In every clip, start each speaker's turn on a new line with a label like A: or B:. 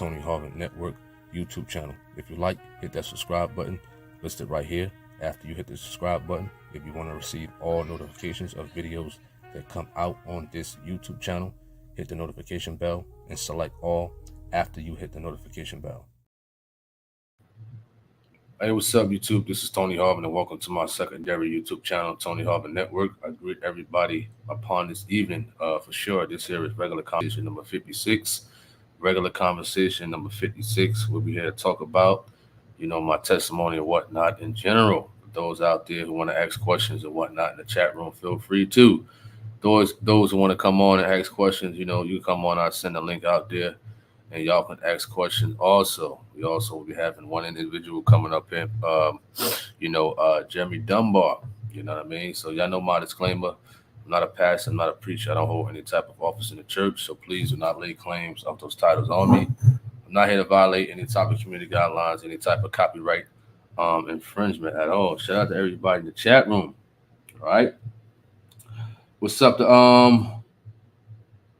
A: Tony Harvin Network YouTube channel. If you like, hit that subscribe button listed right here. After you hit the subscribe button, if you want to receive all notifications of videos that come out on this YouTube channel, hit the notification bell and select all after you hit the notification bell. Hey, what's up, YouTube? This is Tony Harvin, and welcome to my secondary YouTube channel, Tony Harvin Network. I greet everybody upon this evening. For sure, this here is regular conversation number 56. Regular conversation number 56. We'll be here to talk about, my testimony and whatnot in general. Those out there who want to ask questions and whatnot in the chat room, feel free to. Those who want to come on and ask questions, you come on. I'll send a link out there, and y'all can ask questions also. We also will be having one individual coming up in, Jeremy Dunbar. You know what I mean? So y'all know my disclaimer. I'm not a pastor. I'm not a preacher. I don't hold any type of office in the church. So please do not lay claims of those titles on me. I'm not here to violate any type of community guidelines, any type of copyright infringement at all. Shout out to everybody in the chat room. All right. What's up to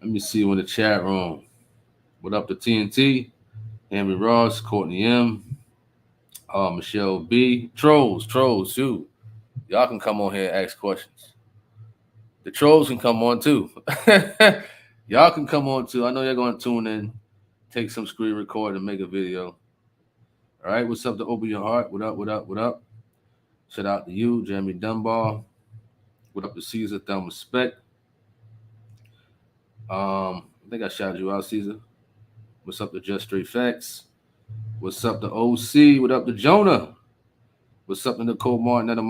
A: let me see in the chat room. What up to TNT? Henry Ross, Courtney M, Michelle B. Trolls too. Y'all can come on here and ask questions. The trolls can come on too. Y'all can come on too. I know you're going to tune in, take some screen record and make a video. All right, what's up to Open Your Heart? What up? Shout out to you, Jeremy Dunbar. What up to Caesar? Thumb respect. I think I shouted you out, Caesar. What's up to Just Straight Facts? What's up to OC? What up to Jonah? What's up to Nicole Martin,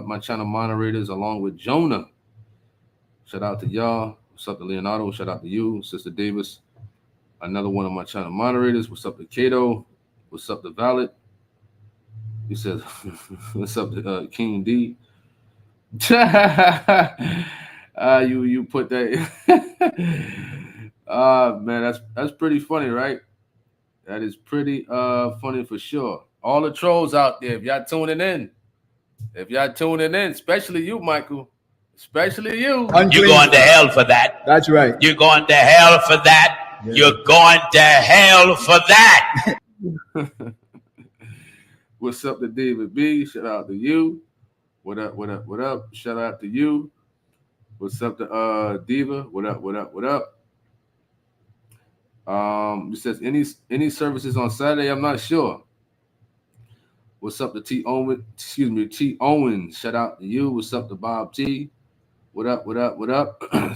A: my channel moderators, along with Jonah? Shout out to y'all. What's up to Leonardo? Shout out to you, Sister Davis. Another one of my channel moderators. What's up to Cato? What's up to Valid? He says, what's up to King D? You put that. Man, that's pretty funny, right? That is pretty funny for sure. All the trolls out there, if y'all tuning in, especially you, Michael, especially you.
B: You're going to hell for that.
C: That's right.
B: You're going to hell for that. Yeah. You're going to hell for that.
A: What's up to David B? Shout out to you. What up? Shout out to you. What's up to Diva? What up? It says any services on Saturday? I'm not sure. What's up to T Owen? T Owen. Shout out to you. What's up to Bob T? What up?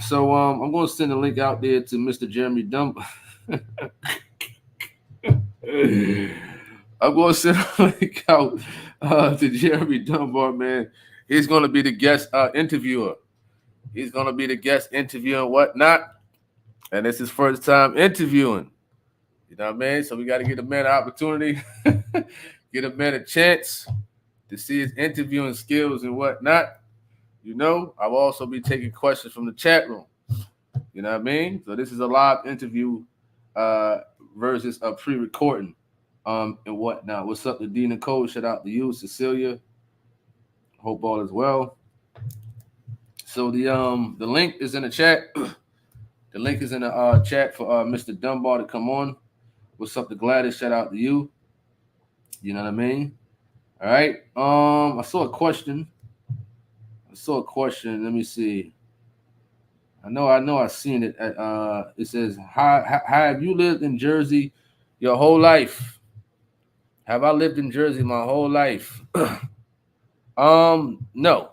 A: So I'm gonna send a link out there to Mr. Jeremy Dunbar. I'm gonna send a link out to Jeremy Dunbar, man. He's gonna be the guest interviewer. He's gonna be the guest interviewer and whatnot. And it's his first time interviewing. You know what I mean? So we got to get a man an opportunity, get a man a chance to see his interviewing skills and whatnot. I'll also be taking questions from the chat room. You know what I mean? So this is a live interview versus a pre-recording and whatnot. What's up to D Nicole? Shout out to you, Cecilia. Hope all is well. So the link is in the chat. The link is in the chat for Mr. Dunbar to come on. What's up to Gladys? Shout out to you. You know what I mean? All right. I saw a question. Let me see. I know I've seen it. It says, how have you lived in Jersey your whole life? Have I lived in Jersey my whole life? No.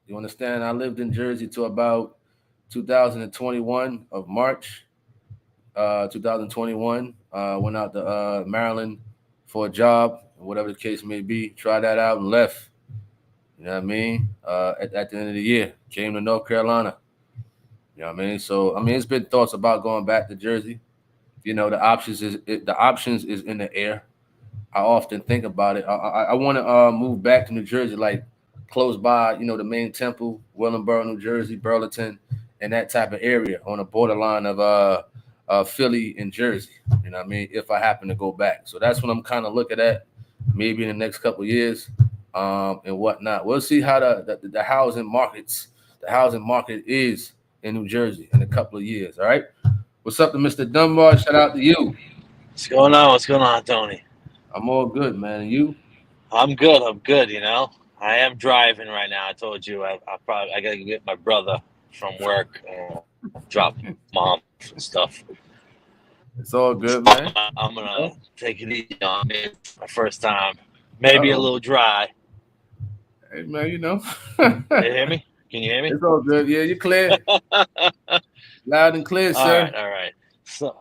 A: You understand? I lived in Jersey till about 2021 of March, 2021. Went out to Maryland for a job, whatever the case may be. Tried that out and left. You know what I mean? At the end of the year, came to North Carolina. You know what I mean? So it's been thoughts about going back to Jersey. The options is in the air. I often think about it. I want to move back to New Jersey, like close by, the main temple, Willingboro, New Jersey, Burlington, and that type of area on the borderline of Philly and Jersey. You know what I mean? If I happen to go back. So that's what I'm kind of looking at maybe in the next couple of years and whatnot. We'll see how the housing market is in New Jersey in a couple of years. All right. What's up to Mr. Dunbar? Shout out to you.
C: What's going on? What's going on, Tony?
A: I'm all good, man. And you?
C: I'm good. I'm good. I am driving right now. I told you I gotta get my brother from work and drop him off and stuff.
A: It's all good,
C: So
A: man.
C: I'm
A: You
C: gonna
A: know?
C: take it easy on me. It's my first time. Maybe a
A: Uh-oh.
C: little dry.
A: Hey, man, you know.
C: You hear me? Can you hear me?
A: It's all good. Yeah, you're clear. Loud and clear,
C: All right.
A: sir.
C: All right. So,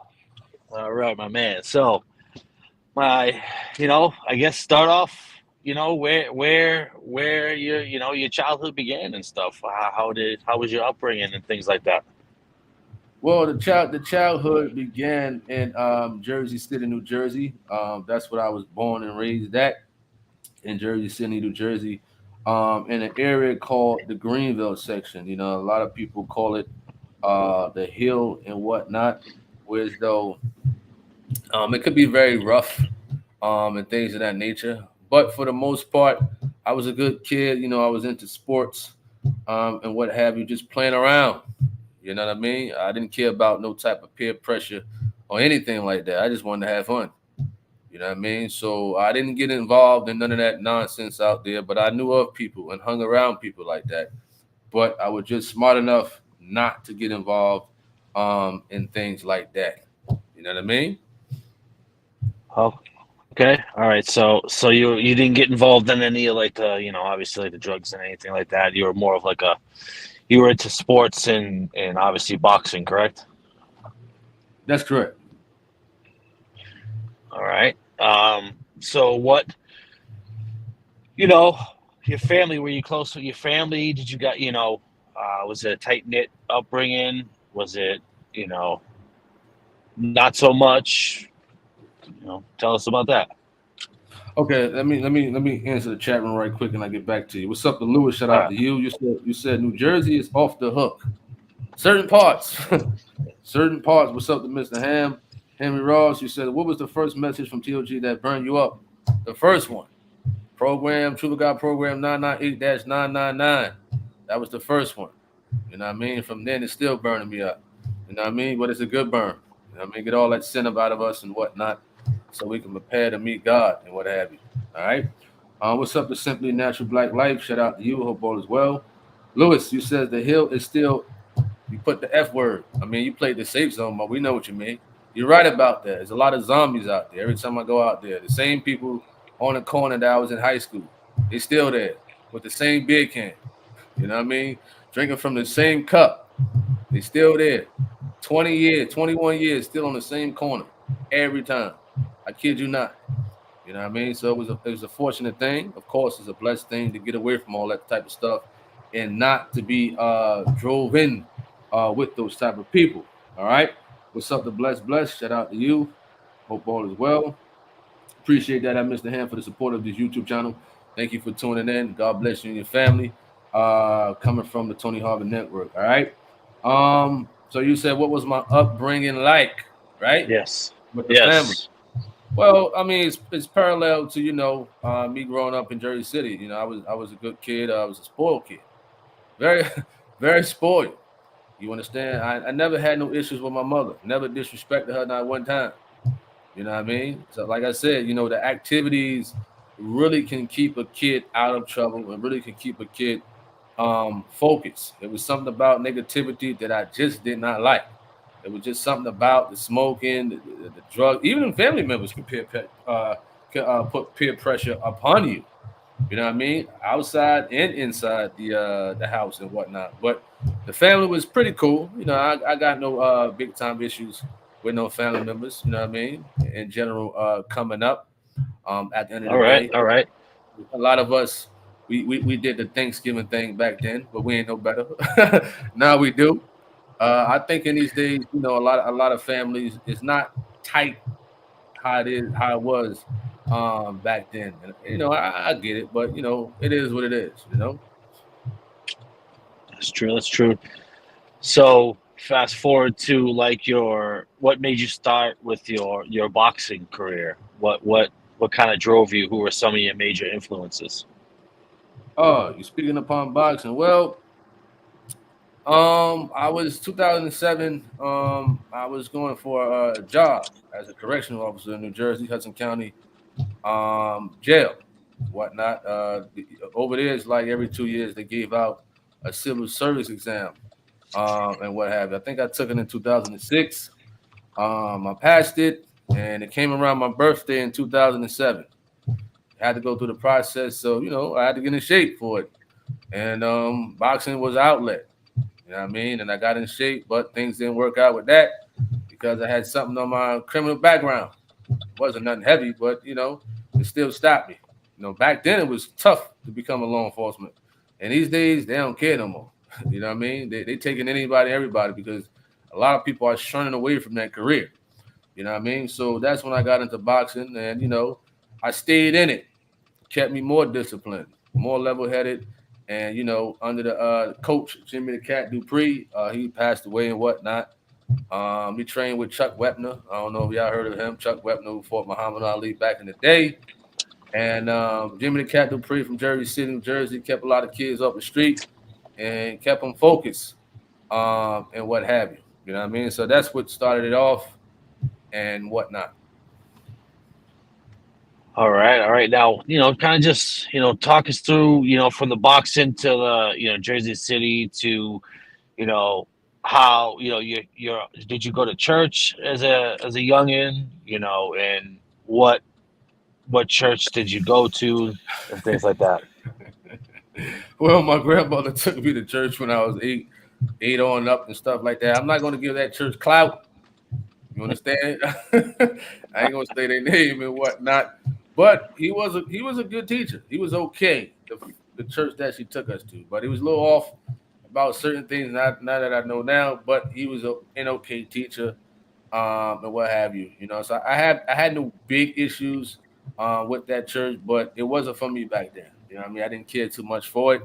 C: all right, my man. So, my, I guess start off. Where your childhood began and stuff. How was your upbringing and things like that?
A: Well, the childhood began in Jersey City, New Jersey. That's what I was born and raised at, in Jersey City, New Jersey, in an area called the Greenville section. You know, a lot of people call it the Hill and whatnot, whereas though it could be very rough and things of that nature. But for the most part, I was a good kid. You know, I was into sports and what have you, just playing around. You know what I mean? I didn't care about no type of peer pressure or anything like that. I just wanted to have fun. You know what I mean? So I didn't get involved in none of that nonsense out there, but I knew of people and hung around people like that. But I was just smart enough not to get involved in things like that. You know what I mean?
C: Oh, okay. All right. So you didn't get involved in any of like the obviously like the drugs and anything like that. You were more of like you were into sports and obviously boxing, correct?
A: That's correct.
C: All right. So what you know your family? Were you close with your family? Did you got was it a tight knit upbringing? Was it you know not so much? Tell us about that.
A: Okay, let me answer the chat room right quick and I get back to you. What's up to Lewis? Shout
C: All
A: out
C: right.
A: to you. You said New Jersey is off the hook. Certain parts. Certain parts. What's up to Mr. Ham? Henry Ross, you said, what was the first message from TOG that burned you up? The first one. Program, True to God program 998-999. That was the first one. You know what I mean? From then, it's still burning me up. You know what I mean? But it's a good burn. You know what I mean? Get all that sin up out of us and whatnot so we can prepare to meet God and what have you. All right? What's up to Simply Natural Black Life? Shout out to you. Hope all is well. Lewis, you said the hill is still, you put the F word. I mean, you played the safe zone, but we know what you mean. You're right about that. There's a lot of zombies out there. Every time I go out there, the same people on the corner that I was in high school, they still there with the same beer can. You know what I mean? Drinking from the same cup. They still there. 20 years, 21 years, still on the same corner every time. I kid you not. You know what I mean? So it was a fortunate thing. Of course, it's a blessed thing to get away from all that type of stuff and not to be drove in with those type of people. All right. What's up to Bless? Shout out to you. Hope all is well. Appreciate that, Mr. Ham, for the support of this YouTube channel. Thank you for tuning in. God bless you and your family. Coming from the Tony Harvin Network. All right. So you said, what was my upbringing like? Right,
C: Yes.
A: with the family.
C: Yes.
A: Well, I mean, it's parallel to me growing up in Jersey City. You know, I was a good kid. I was a spoiled kid, very very spoiled. You understand? I never had no issues with my mother. Never disrespected her not one time. You know what I mean? So, like I said, the activities really can keep a kid out of trouble and really can keep a kid focused. It was something about negativity that I just did not like. It was just something about the smoking, the drug. Even family members put peer pressure upon you. You know what I mean? Outside and inside the house and whatnot. But the family was pretty cool. You know, I got no big time issues with no family members. You know what I mean? In general, coming up. At the end of
C: All
A: the
C: right.
A: day,
C: All right.
A: a lot of us we did the Thanksgiving thing back then, but we ain't no better. Now we do. I think in these days, a lot of families is not tight how it was back then. And I get it, but it is what it is.
C: That's true. That's true. So fast forward to like what made you start with your boxing career? What kind of drove you? Who were some of your major influences?
A: Oh, you're speaking upon boxing. Well, I was 2007. I was going for a job as a correctional officer in New Jersey, Hudson County, jail, whatnot. Over there, it's like every 2 years they gave out a civil service exam, and what have you. I think I took it in 2006. I passed it, and it came around my birthday in 2007. I had to go through the process, so I had to get in shape for it. And boxing was an outlet. You know what I mean? And I got in shape, but things didn't work out with that because I had something on my criminal background. It wasn't nothing heavy, but it still stopped me. Back then it was tough to become a law enforcement. And these days they don't care no more. You know what I mean? They taking anybody, everybody, because a lot of people are shunning away from that career. You know what I mean? So that's when I got into boxing, and I stayed in it, kept me more disciplined, more level-headed, and under the coach Jimmy the Cat Dupree, he passed away and whatnot. He trained with Chuck Wepner. I don't know if y'all heard of him. Chuck Wepner, who fought Muhammad Ali back in the day. And Jimmy the Cat Dupree from Jersey City, New Jersey, kept a lot of kids off the street and kept them focused, and what have you. You know what I mean? So that's what started it off and whatnot.
C: All right, all right. Now, kind of just, talk us through, from the boxing to the, Jersey City to, you know, how, you're did you go to church as a youngin, and what church did you go to and things like that?
A: Well, my grandmother took me to church when I was eight on up and stuff like that. I'm not going to give that church clout. You understand? I ain't gonna say their name and whatnot, but he was a good teacher. He was okay. The church that she took us to, but he was a little off about certain things. Not that I know now, but he was an okay teacher, and what have you. So I had no big issues with that church, but it wasn't for me back then. You know what I mean? I didn't care too much for it,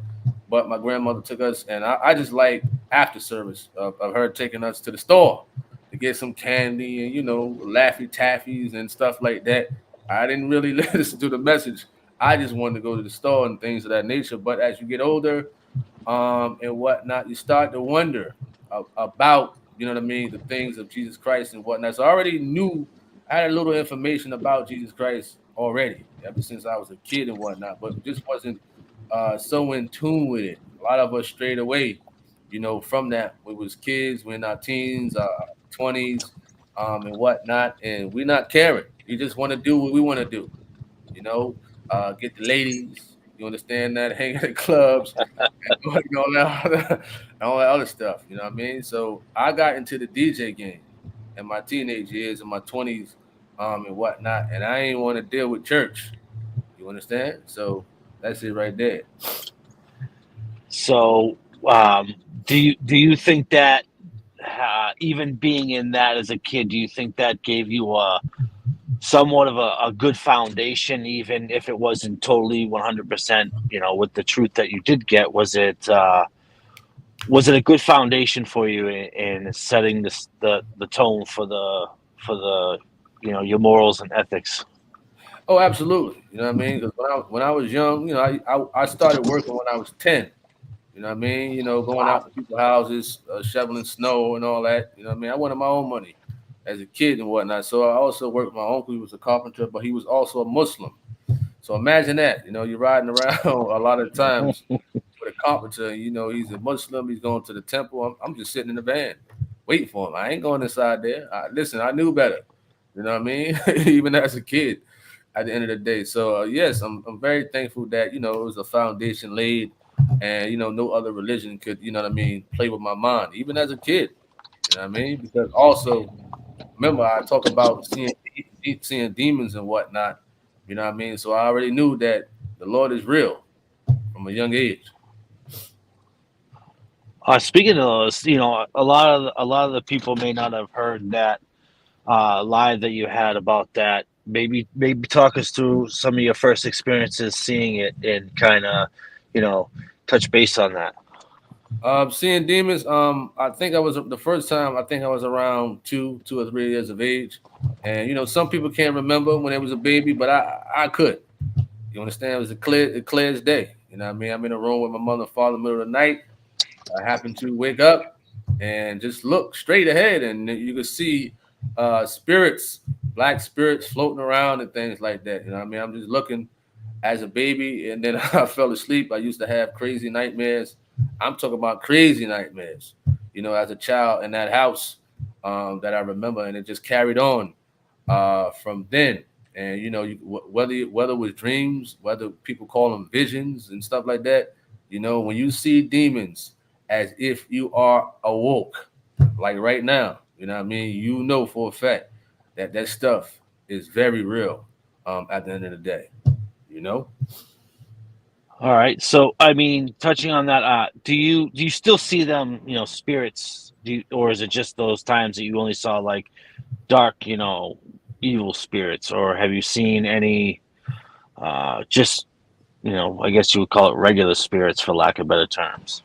A: but my grandmother took us, and I just like after service of her taking us to the store to get some candy and Laffy Taffies and stuff like that. I didn't really listen to the message. I just wanted to go to the store and things of that nature. But as you get older, and whatnot, you start to wonder about, what I mean, the things of Jesus Christ and whatnot. So I already knew, I had a little information about Jesus Christ already ever since I was a kid and whatnot, but just wasn't so in tune with it. A lot of us strayed away, from that. We was kids, we're in our teens, 20s, and whatnot, and we're not caring. We just want to do what we want to do, you know, get the ladies. You understand that? Hang at the clubs and all that other stuff. You know what I mean? So I got into the DJ game in my teenage years, in my 20s, and whatnot, and I ain't want to deal with church. You understand? So that's it right there.
C: So, do you think that even being in that as a kid, do you think that gave you a somewhat of a good foundation, even if it wasn't totally 100%, with the truth that you did get? Was it a good foundation for you in setting the tone for the your morals and ethics?
A: Oh, absolutely. You know what I mean? Because when I was young, I started working when I was 10. You know what I mean? Going out
C: Wow.
A: to people's houses, shoveling snow and all that. You know what I mean? I wanted my own money as a kid and whatnot. So I also worked with my uncle. He was a carpenter, but he was also a Muslim. So imagine that. You're riding around a lot of times with a carpenter. He's a Muslim. He's going to the temple. I'm just sitting in the van waiting for him. I ain't going inside there. Listen, I knew better. You know what I mean? Even as a kid at the end of the day. So yes, I'm very thankful that it was a foundation laid, and no other religion could what I mean play with my mind, even as a kid. You know what I mean? Because also remember I talk about seeing demons and whatnot. You know what I mean? So I already knew that the Lord is real from a young age.
C: Speaking of those, a lot of the people may not have heard that live that you had about that. Maybe talk us through some of your first experiences seeing it and kind of, you know, touch base on that.
A: Seeing demons. I think I was the first time. I think I was around 2 or 3 years of age, and some people can't remember when they was a baby, but I could. You understand? It was a clear as day. You know what I mean? I'm in a room with my mother and father in the middle of the night. I happened to wake up and just look straight ahead, and you could see spirits, black spirits floating around and things like that. You know what I mean? I'm just looking as a baby, and then I fell asleep. I used to have crazy nightmares. I'm talking about crazy nightmares, as a child in that house that I remember, and it just carried on from then. And whether it was dreams, whether people call them visions and stuff like that, when you see demons as if you are awoke, like right now, you know what I mean, for a fact that that stuff is very real at the end of the day, you know.
C: All right. So, I mean, touching on that, do you still see them, spirits, or is it just those times that you only saw like dark, evil spirits, or have you seen any, just, I guess you would call it regular spirits for lack of better terms?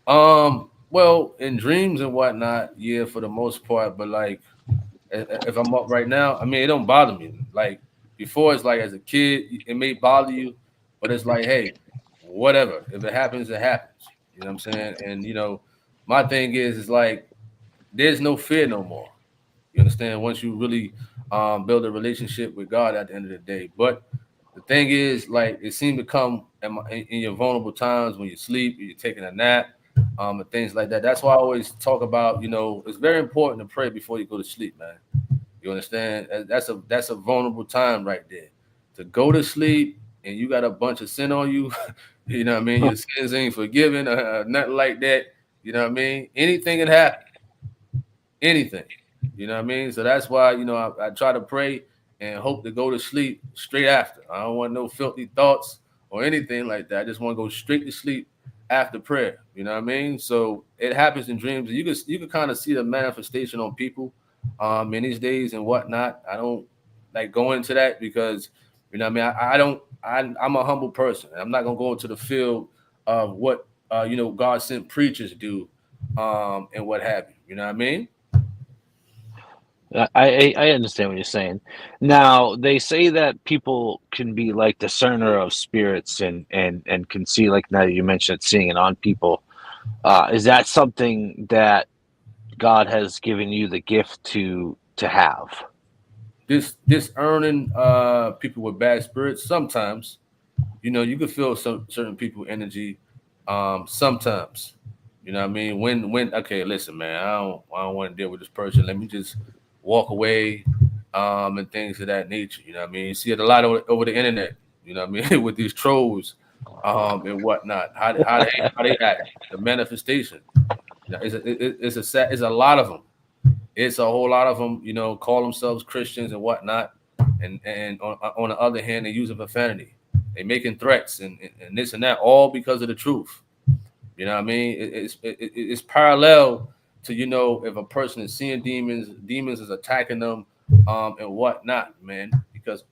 A: Well, in dreams and whatnot, yeah, for the most part. But like, if I'm up right now, I mean, it don't bother me. Like before, it's like as a kid, it may bother you, but it's like, hey, whatever. If it happens, it happens. You know what I'm saying? And my thing is like, there's no fear no more. You understand? Once you really build a relationship with God at the end of the day. But the thing is, like, it seems to come in your vulnerable times when you sleep, you're taking a nap, and things like that. That's why I always talk about, it's very important to pray before you go to sleep, man. You understand? That's a vulnerable time right there. To go to sleep and you got a bunch of sin on you, you know what I mean? Your sins ain't forgiven, nothing like that. You know what I mean? Anything can happen. Anything. You know what I mean? So that's why, I try to pray and hope to go to sleep straight after. I don't want no filthy thoughts or anything like that. I just want to go straight to sleep after prayer. You know what I mean? So it happens in dreams. You can kind of see the manifestation on people in these days and whatnot. I don't like go into that because what I mean. I don't. I'm a humble person. I'm not gonna go into the field of what God sent preachers do and what have you. You know what I mean?
C: I understand what you're saying. Now they say that people can be like discerner of spirits and can see, like, now that you mentioned it, seeing it on people. Is that something that God has given you the gift to have?
A: This earning people with bad spirits sometimes. You can feel some certain people energy sometimes. You know what I mean? When okay, listen, man, I don't want to deal with this person. Let me just walk away and things of that nature. You know what I mean? You see it a lot over the internet, you know what I mean, with these trolls and whatnot. How they act, the manifestation. It's a lot of them. It's a whole lot of them, call themselves Christians and whatnot, and on the other hand, they're using profanity. They making threats and this and that, all because of the truth. You know what I mean? It's parallel to if a person is seeing demons is attacking them, and whatnot, man. Because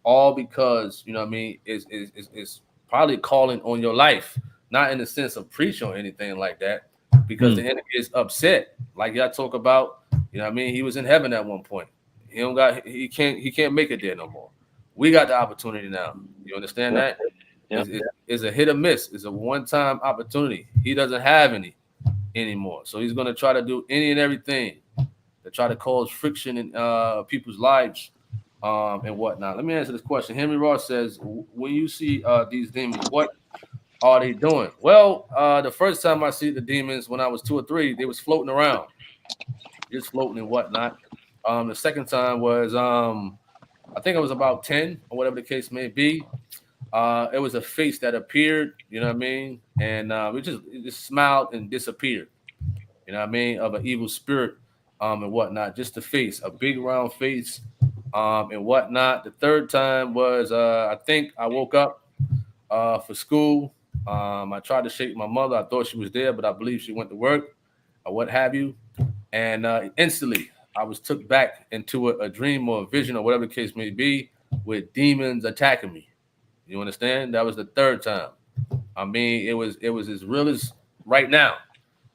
A: you know what I mean is probably calling on your life, not in the sense of preach or anything like that, because the enemy is upset. Like y'all talk about, you know what I mean. He was in heaven at one point. He can't make it there no more. We got the opportunity now. You understand
C: Yep.
A: that?
C: Yep.
A: It's a hit or miss. It's a one-time opportunity. He doesn't have any anymore. So he's going to try to do any and everything to try to cause friction in people's lives and whatnot. Let me answer this question. Henry Ross says, when you see these demons, what are they doing? Well, the first time I see the demons when I was 2 or 3, they was floating around, just floating and whatnot. The second time was, I think I was about 10 or whatever the case may be. It was a face that appeared, you know what I mean, and it just smiled and disappeared, you know what I mean, of an evil spirit, and whatnot. Just the face, a big round face, and whatnot. The third time was, I think I woke up for school. I tried to shake my mother. I thought she was there, but I believe she went to work or what have you, and instantly I was took back into a dream or a vision or whatever the case may be, with demons attacking me. You understand? That was the third time. I mean, it was as real as right now.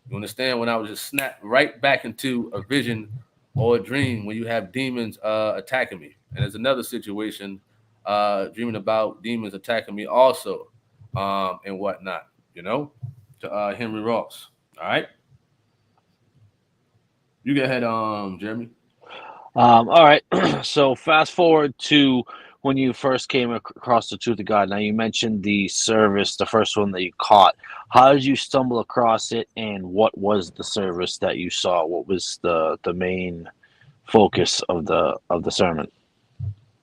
A: You understand? When I was just snapped right back into a vision or a dream when you have demons attacking me. And there's another situation, dreaming about demons attacking me also, and whatnot. To Henry Ross. All right. You go ahead, Jeremy.
C: All right. So fast forward to when you first came across the Truth of God. Now you mentioned the service, the first one that you caught. How did you stumble across it, and what was the service that you saw? What was the main focus of the sermon?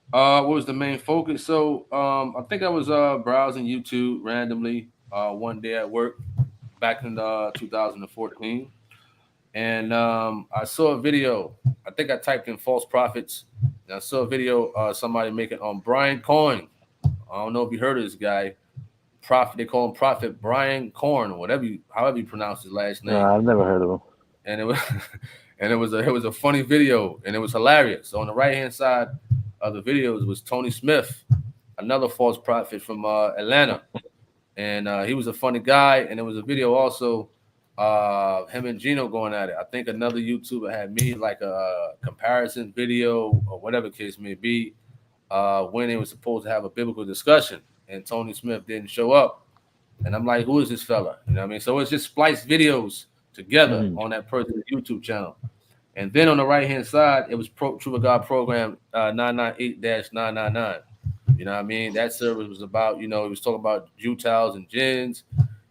A: What was the main focus? So, I think I was browsing YouTube randomly one day at work back in 2014, and I saw a video. I think I typed in false prophets, and I saw a video somebody making on Brian Cohen. I don't know if you heard of this guy. Prophet, they call him Prophet Brian Corn, or whatever however you pronounce his last name.
C: I've never heard of him.
A: And it was and it was a funny video, and it was hilarious. So on the right hand side of the videos was Tony Smith, another false prophet from Atlanta, and he was a funny guy. And there was a video also him and Gino going at it. I think another YouTuber had made like a comparison video or whatever case may be when they were supposed to have a biblical discussion, and Tony Smith didn't show up. And I'm like, who is this fella? You know what I mean? So it's just spliced videos together on that person's YouTube channel. And then on the right hand side, it was True of God program 998-999. You know what I mean? That service was about, it was talking about Jutals and jinns.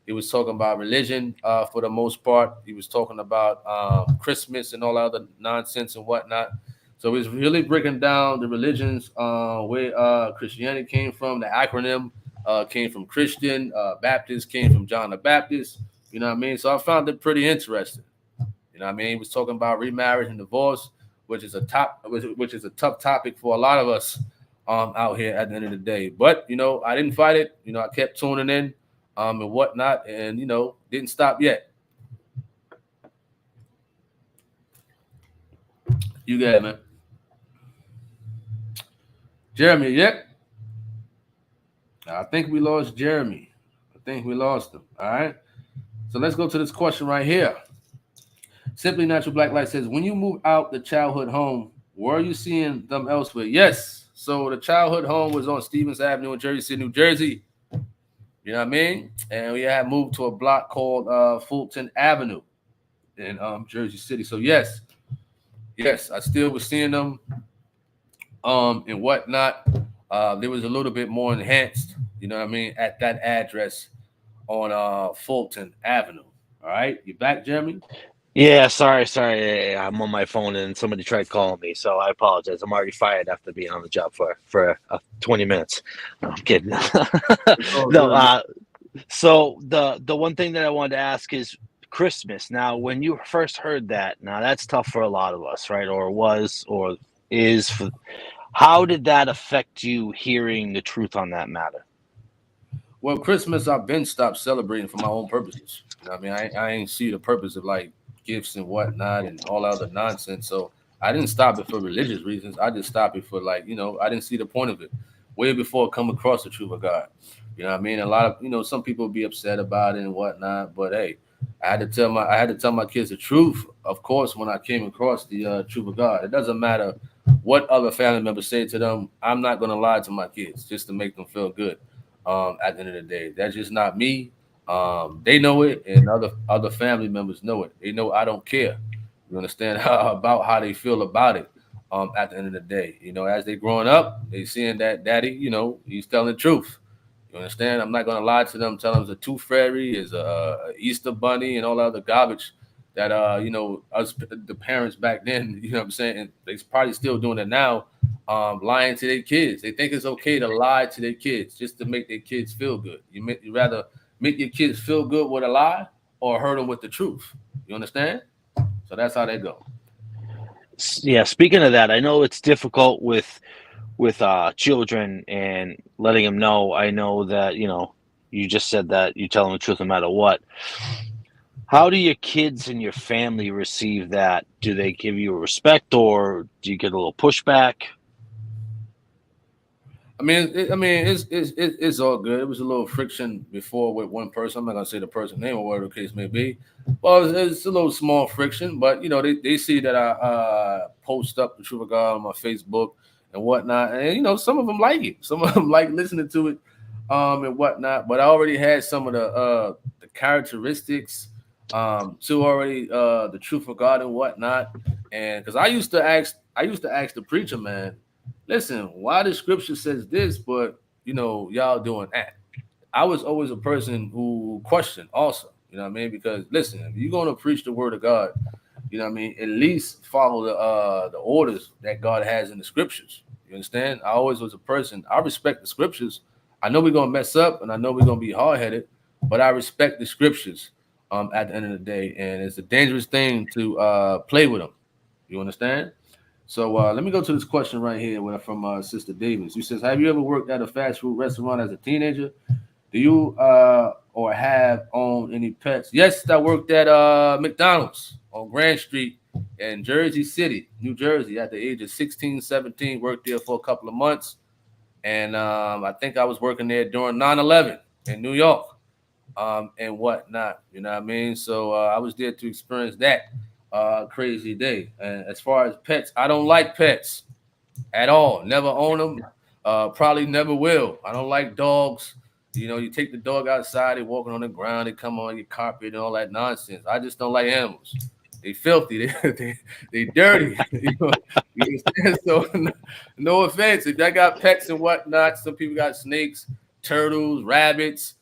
A: He was talking about religion for the most part. He was talking about Christmas and all other nonsense and whatnot. So it was really breaking down the religions, where Christianity came from. The acronym came from Christian. Baptist came from John the Baptist. You know what I mean? So I found it pretty interesting. You know what I mean? He was talking about remarriage and divorce, which is a tough topic for a lot of us out here at the end of the day. But I didn't fight it. I kept tuning in and whatnot, and didn't stop yet. You got it, man. Jeremy, yep. I think we lost Jeremy. I think we lost him. All right. So let's go to this question right here. Simply Natural Black Light says, when you move out the childhood home, were you seeing them elsewhere? Yes. So the childhood home was on Stevens Avenue in Jersey City, New Jersey. You know what I mean? And we had moved to a block called Fulton Avenue in Jersey City. So yes, I still was seeing them and whatnot. There was a little bit more enhanced, you know what I mean, at that address on Fulton Avenue. All right, you back, Jeremy?
C: Yeah, sorry. I'm on my phone and somebody tried calling me, so I apologize. I'm already fired after being on the job for 20 minutes. No, I'm kidding. No, so the one thing that I wanted to ask is Christmas. Now, when you first heard that, now that's tough for a lot of us, right? Or was or is. How did that affect you hearing the truth on that matter?
A: Well, Christmas I've been stopped celebrating for my own purposes. You know what I mean? I ain't see the purpose of like gifts and whatnot and all other nonsense. So I didn't stop it for religious reasons. I just stopped it for like, I didn't see the point of it way before I come across the truth of God. You know what I mean? A lot of, some people be upset about it and whatnot, but hey, I had to tell my kids the truth, of course, when I came across the truth of God. It doesn't matter what other family members say to them. I'm not going to lie to my kids just to make them feel good. At the end of the day, that's just not me. They know it, and other family members know it. They know I don't care. You understand about how they feel about it. At the end of the day, as they growing up, they seeing that daddy, he's telling the truth. You understand? I'm not gonna lie to them. Tell them it's a tooth fairy, is a Easter bunny, and all the other garbage that us the parents back then. You know what I'm saying? And they're probably still doing it now. Lying to their kids. They think it's okay to lie to their kids just to make their kids feel good. You rather make your kids feel good with a lie or hurt them with the truth. You understand? So that's how they go.
C: Yeah. Speaking of that, I know it's difficult with children and letting them know. I know that you just said that you tell them the truth no matter what. How do your kids and your family receive that? Do they give you a respect, or do you get a little pushback?
A: I mean, it's all good. It was a little friction before with one person. I'm not gonna say the person's name or whatever the case may be. Well, it's a little small friction, but they see that I post up the truth of God on my Facebook and whatnot, and some of them like it. Some of them like listening to it, and whatnot. But I already had some of the characteristics Two already the truth of God and whatnot. And because I used to ask the preacher, man, listen, why the scripture says this, but y'all doing that. I was always a person who questioned also, you know what I mean? Because listen, if you're gonna preach the word of God, you know what I mean, at least follow the orders that God has in the scriptures. You understand? I always was a person, I respect the scriptures. I know we're gonna mess up and I know we're gonna be hard headed, but I respect the scriptures at the end of the day. And it's a dangerous thing to play with them. You understand? So let me go to this question right here from Sister Davis. She says, have you ever worked at a fast food restaurant as a teenager? Do you or have owned any pets? Yes, I worked at McDonald's on Grand Street in Jersey City, New Jersey at the age of 16, 17. Worked there for a couple of months. And I think I was working there during 9/11 in New York and whatnot. You know what I mean? So I was there to experience that crazy day. And as far as pets, I don't like pets at all. Never own them. Probably never will. I don't like dogs. You take the dog outside, they walking on the ground, they come on your carpet and all that nonsense. I just don't like animals. They filthy, they dirty. You understand? So no offense. If I got pets and whatnot, some people got snakes, turtles, rabbits,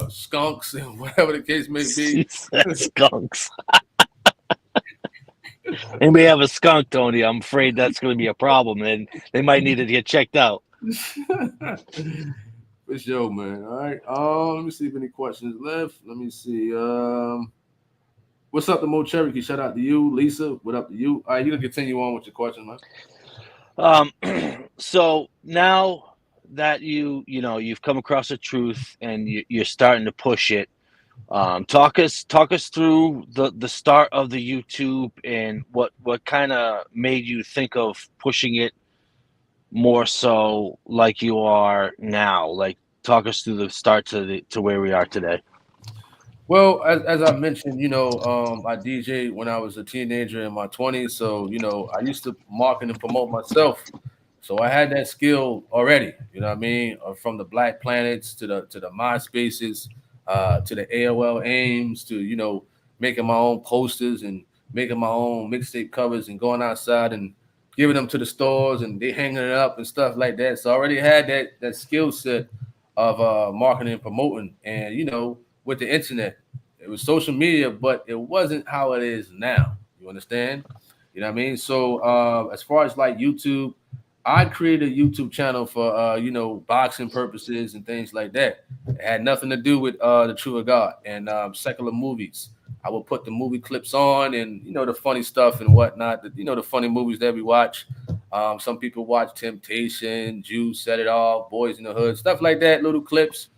A: skunks, and whatever the case may be.
C: Skunks. Anybody have a skunk, Tony? I'm afraid that's going to be a problem, and they might need to get checked out.
A: For sure, man. All right. Let me see if any questions left. Let me see. What's up, the Mo Cherokee? Shout out to you, Lisa. What up to you? All right, you can continue on with your question, man.
C: So now that you've come across the truth and you're starting to push it, talk us through the start of the YouTube and what kind of made you think of pushing it more so like you are now. Like, talk us through the start to where we are today.
A: Well, as I mentioned, I DJ when I was a teenager in my 20s. So, I used to market and promote myself. So I had that skill already, you know what I mean? From the Black Planets to the MySpaces, to the AOL aims, to, making my own posters and making my own mixtape covers and going outside and giving them to the stores and they hanging it up and stuff like that. So I already had that skill set of marketing and promoting. And, with the internet, it was social media, but it wasn't how it is now. You understand? You know what I mean? So as far as like YouTube, I created a YouTube channel for boxing purposes and things like that. It had nothing to do with the Truth of God and secular movies. I would put the movie clips on and the funny stuff and whatnot. The funny movies that we watch. Some people watch Temptation, Jews Set It Off, Boys in the Hood, stuff like that, little clips.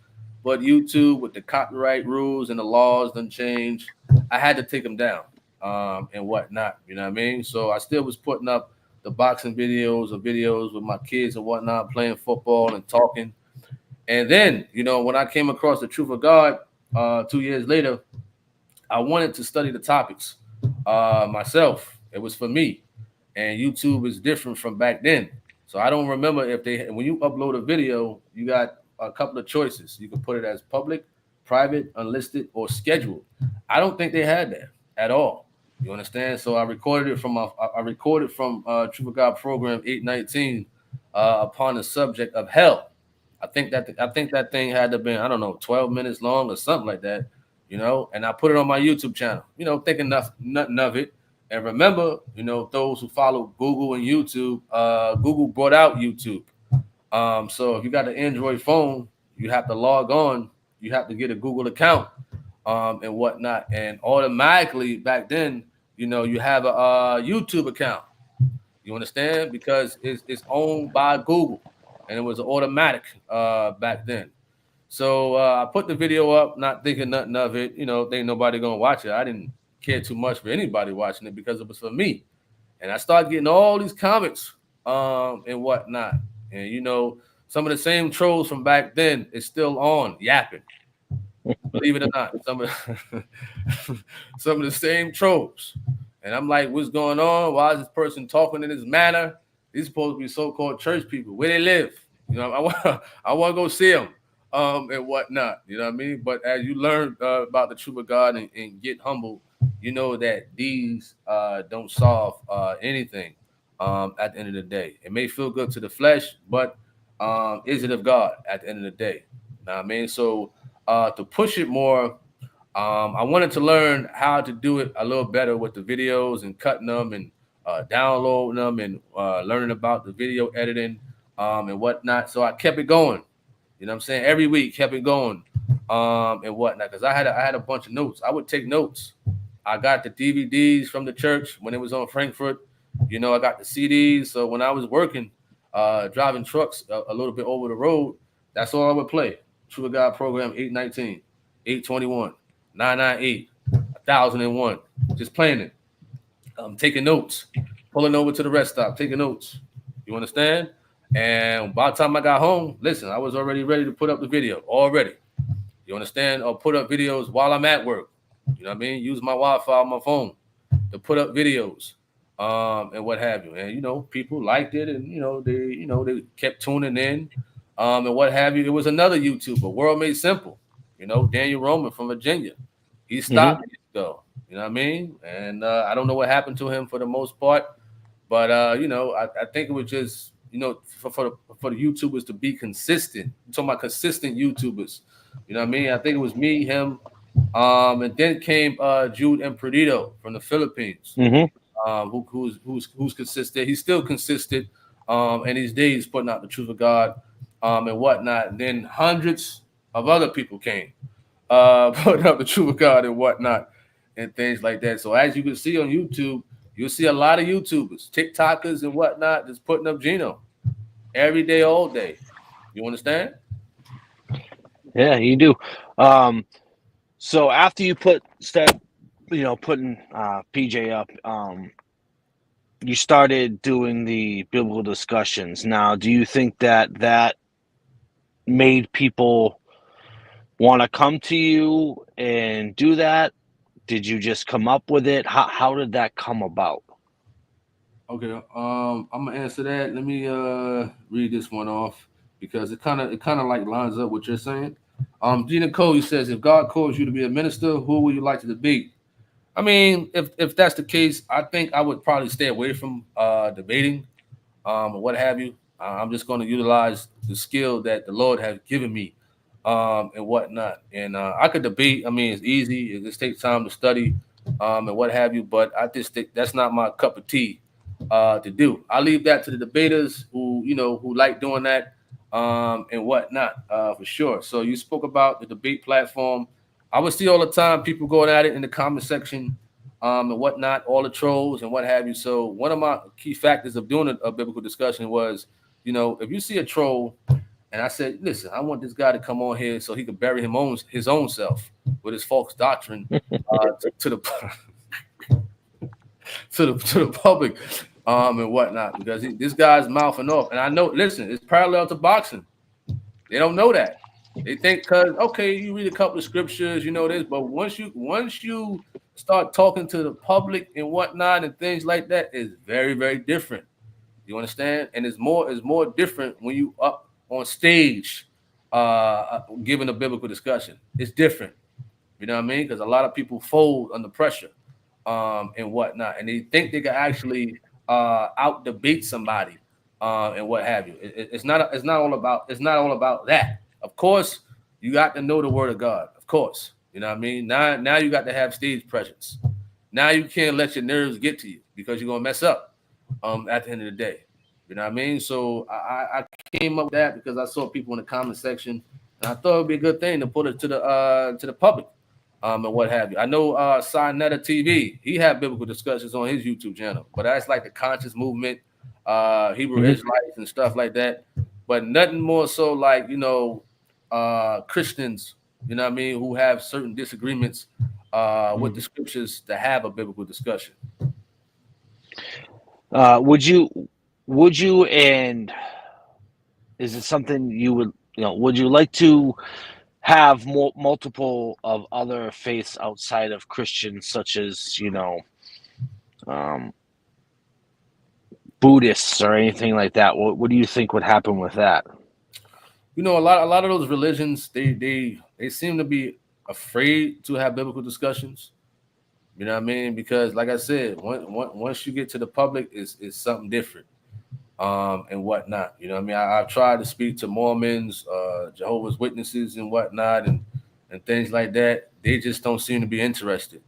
A: But YouTube, with the copyright rules and the laws done changed, I had to take them down and whatnot. You know what I mean? So I still was putting up the boxing videos or videos with my kids and whatnot, playing football and talking. And then, when I came across the Truth of God 2 years later, I wanted to study the topics myself. It was for me. And YouTube is different from back then. So I don't remember when you upload a video, you got a couple of choices. You can put it as public, private, unlisted, or scheduled. I don't think they had that at all. You understand? So I recorded it from Truth of God program 819 upon the subject of hell. I think that thing had to have been, I don't know, 12 minutes long or something like that. And I put it on my YouTube channel. Thinking nothing of it. And remember, those who follow Google and YouTube, Google brought out YouTube. So if you got an Android phone, you have to log on. You have to get a Google account and whatnot. And automatically back then, you have a YouTube account. You understand? Because it's owned by Google. And it was automatic back then. So I put the video up, not thinking nothing of it. Think nobody going to watch it. I didn't care too much for anybody watching it because it was for me. And I started getting all these comments and whatnot. And, some of the same trolls from back then is still on yapping. Believe it or not, some of the same trolls. And I'm like, what's going on? Why is this person talking in this manner? These supposed to be so-called church people. Where they live? I want to go see them. and whatnot. You know what I mean? But as you learn about the truth of God and get humble, you know that these don't solve anything at the end of the day. It may feel good to the flesh, but is it of God at the end of the day? You know what I mean? So to push it more, I wanted to learn how to do it a little better with the videos and cutting them and downloading them and learning about the video editing and whatnot. So I kept it going. You know what I'm saying? Every week kept it going and whatnot. Because I had a bunch of notes. I would take notes. I got the DVDs from the church when it was on Frankfurt. You know, I got the CDs. So when I was working, driving trucks a little bit over the road, that's all I would play. True of God program 819, 821, 998, 1001. Just playing it. Taking notes, pulling over to the rest stop, taking notes. You understand? And by the time I got home, listen, I was already ready to put up the video already. You understand? Or put up videos while I'm at work. You know what I mean? Use my Wi-Fi on my phone to put up videos and what have you. And you know, people liked it, and they kept tuning in and what have you. It was another YouTuber, World Made Simple. You know, Daniel Roman from Virginia. He stopped years ago. You know what I mean? And I don't know what happened to him for the most part, but I think it was just for the YouTubers to be consistent. I'm talking about consistent YouTubers. You know what I mean? I think it was me, him, and then came Jude and Perdido from the Philippines, who's consistent. He's still consistent, and these days putting out the truth of God and whatnot. And then hundreds of other people came putting out the truth of God and whatnot and things like that. So as you can see on YouTube, you'll see a lot of YouTubers, TikTokers and whatnot, just putting up Geno every day, all day. You understand?
C: Yeah, you do. So after you putting PJ up, you started doing the biblical discussions. Now, do you think that made people want to come to you and do that? Did you just come up with it? How did that come about?
A: Okay, I'm gonna answer that. Let me read this one off because it kind of like lines up what you're saying. Gina Cole says, if God calls you to be a minister, who would you like to debate? I mean, if that's the case, I think I would probably stay away from debating or what have you. I'm just going to utilize the skill that the Lord has given me and whatnot. And I could debate. I mean, it's easy. It just takes time to study and what have you. But I just think that's not my cup of tea to do. I leave that to the debaters who like doing that and whatnot for sure. So you spoke about the debate platform. I would see all the time people going at it in the comment section and whatnot, all the trolls and what have you. So one of my key factors of doing a biblical discussion was, if you see a troll, and I said, listen, I want this guy to come on here so he could bury his own self with his false doctrine to the to the public and whatnot, because this guy's mouthing off. And I know, listen, it's parallel to boxing. They don't know that. They think because you read a couple of scriptures, you know this, but once you start talking to the public and whatnot and things like that, it's very, very different. You understand? And it's more different when you up on stage giving a biblical discussion. It's different. You know what I mean? Because a lot of people fold under pressure and whatnot, and they think they can actually out debate somebody and what have you. It's not all about that. Of course, you got to know the word of God. Of course, you know what I mean. Now you got to have stage presence. Now you can't let your nerves get to you because you're gonna mess up at the end of the day. You know what I mean? So I came up with that because I saw people in the comment section, and I thought it'd be a good thing to put it to the public and what have you. I know Sinetta TV, he had biblical discussions on his YouTube channel, but that's like the conscious movement, Hebrew Israelites and stuff like that. But nothing more so like Christians, you know what I mean, who have certain disagreements with the scriptures to have a biblical discussion.
C: Would you, and is it something you would you like to have multiple of other faiths outside of Christians, such as Buddhists or anything like that? What do you think would happen with that?
A: a lot of those religions, they seem to be afraid to have biblical discussions. You know what I mean? Because like I said, once you get to the public, it's something different. And whatnot. You know what I mean? I've tried to speak to Mormons, Jehovah's Witnesses and whatnot, and things like that. They just don't seem to be interested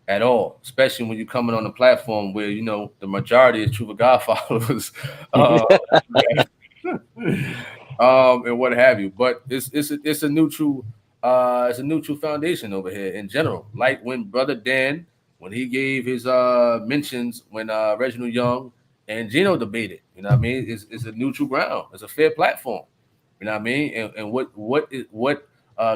A: at all, especially when you're coming on a platform where, the majority is Truth of God followers. Uh, and what have you. But it's a neutral foundation over here in general. Like when Brother Dan, when he gave his mentions when Reginald Young and Gino debated, you know what I mean? It's a neutral ground. It's a fair platform. You know what I mean? And what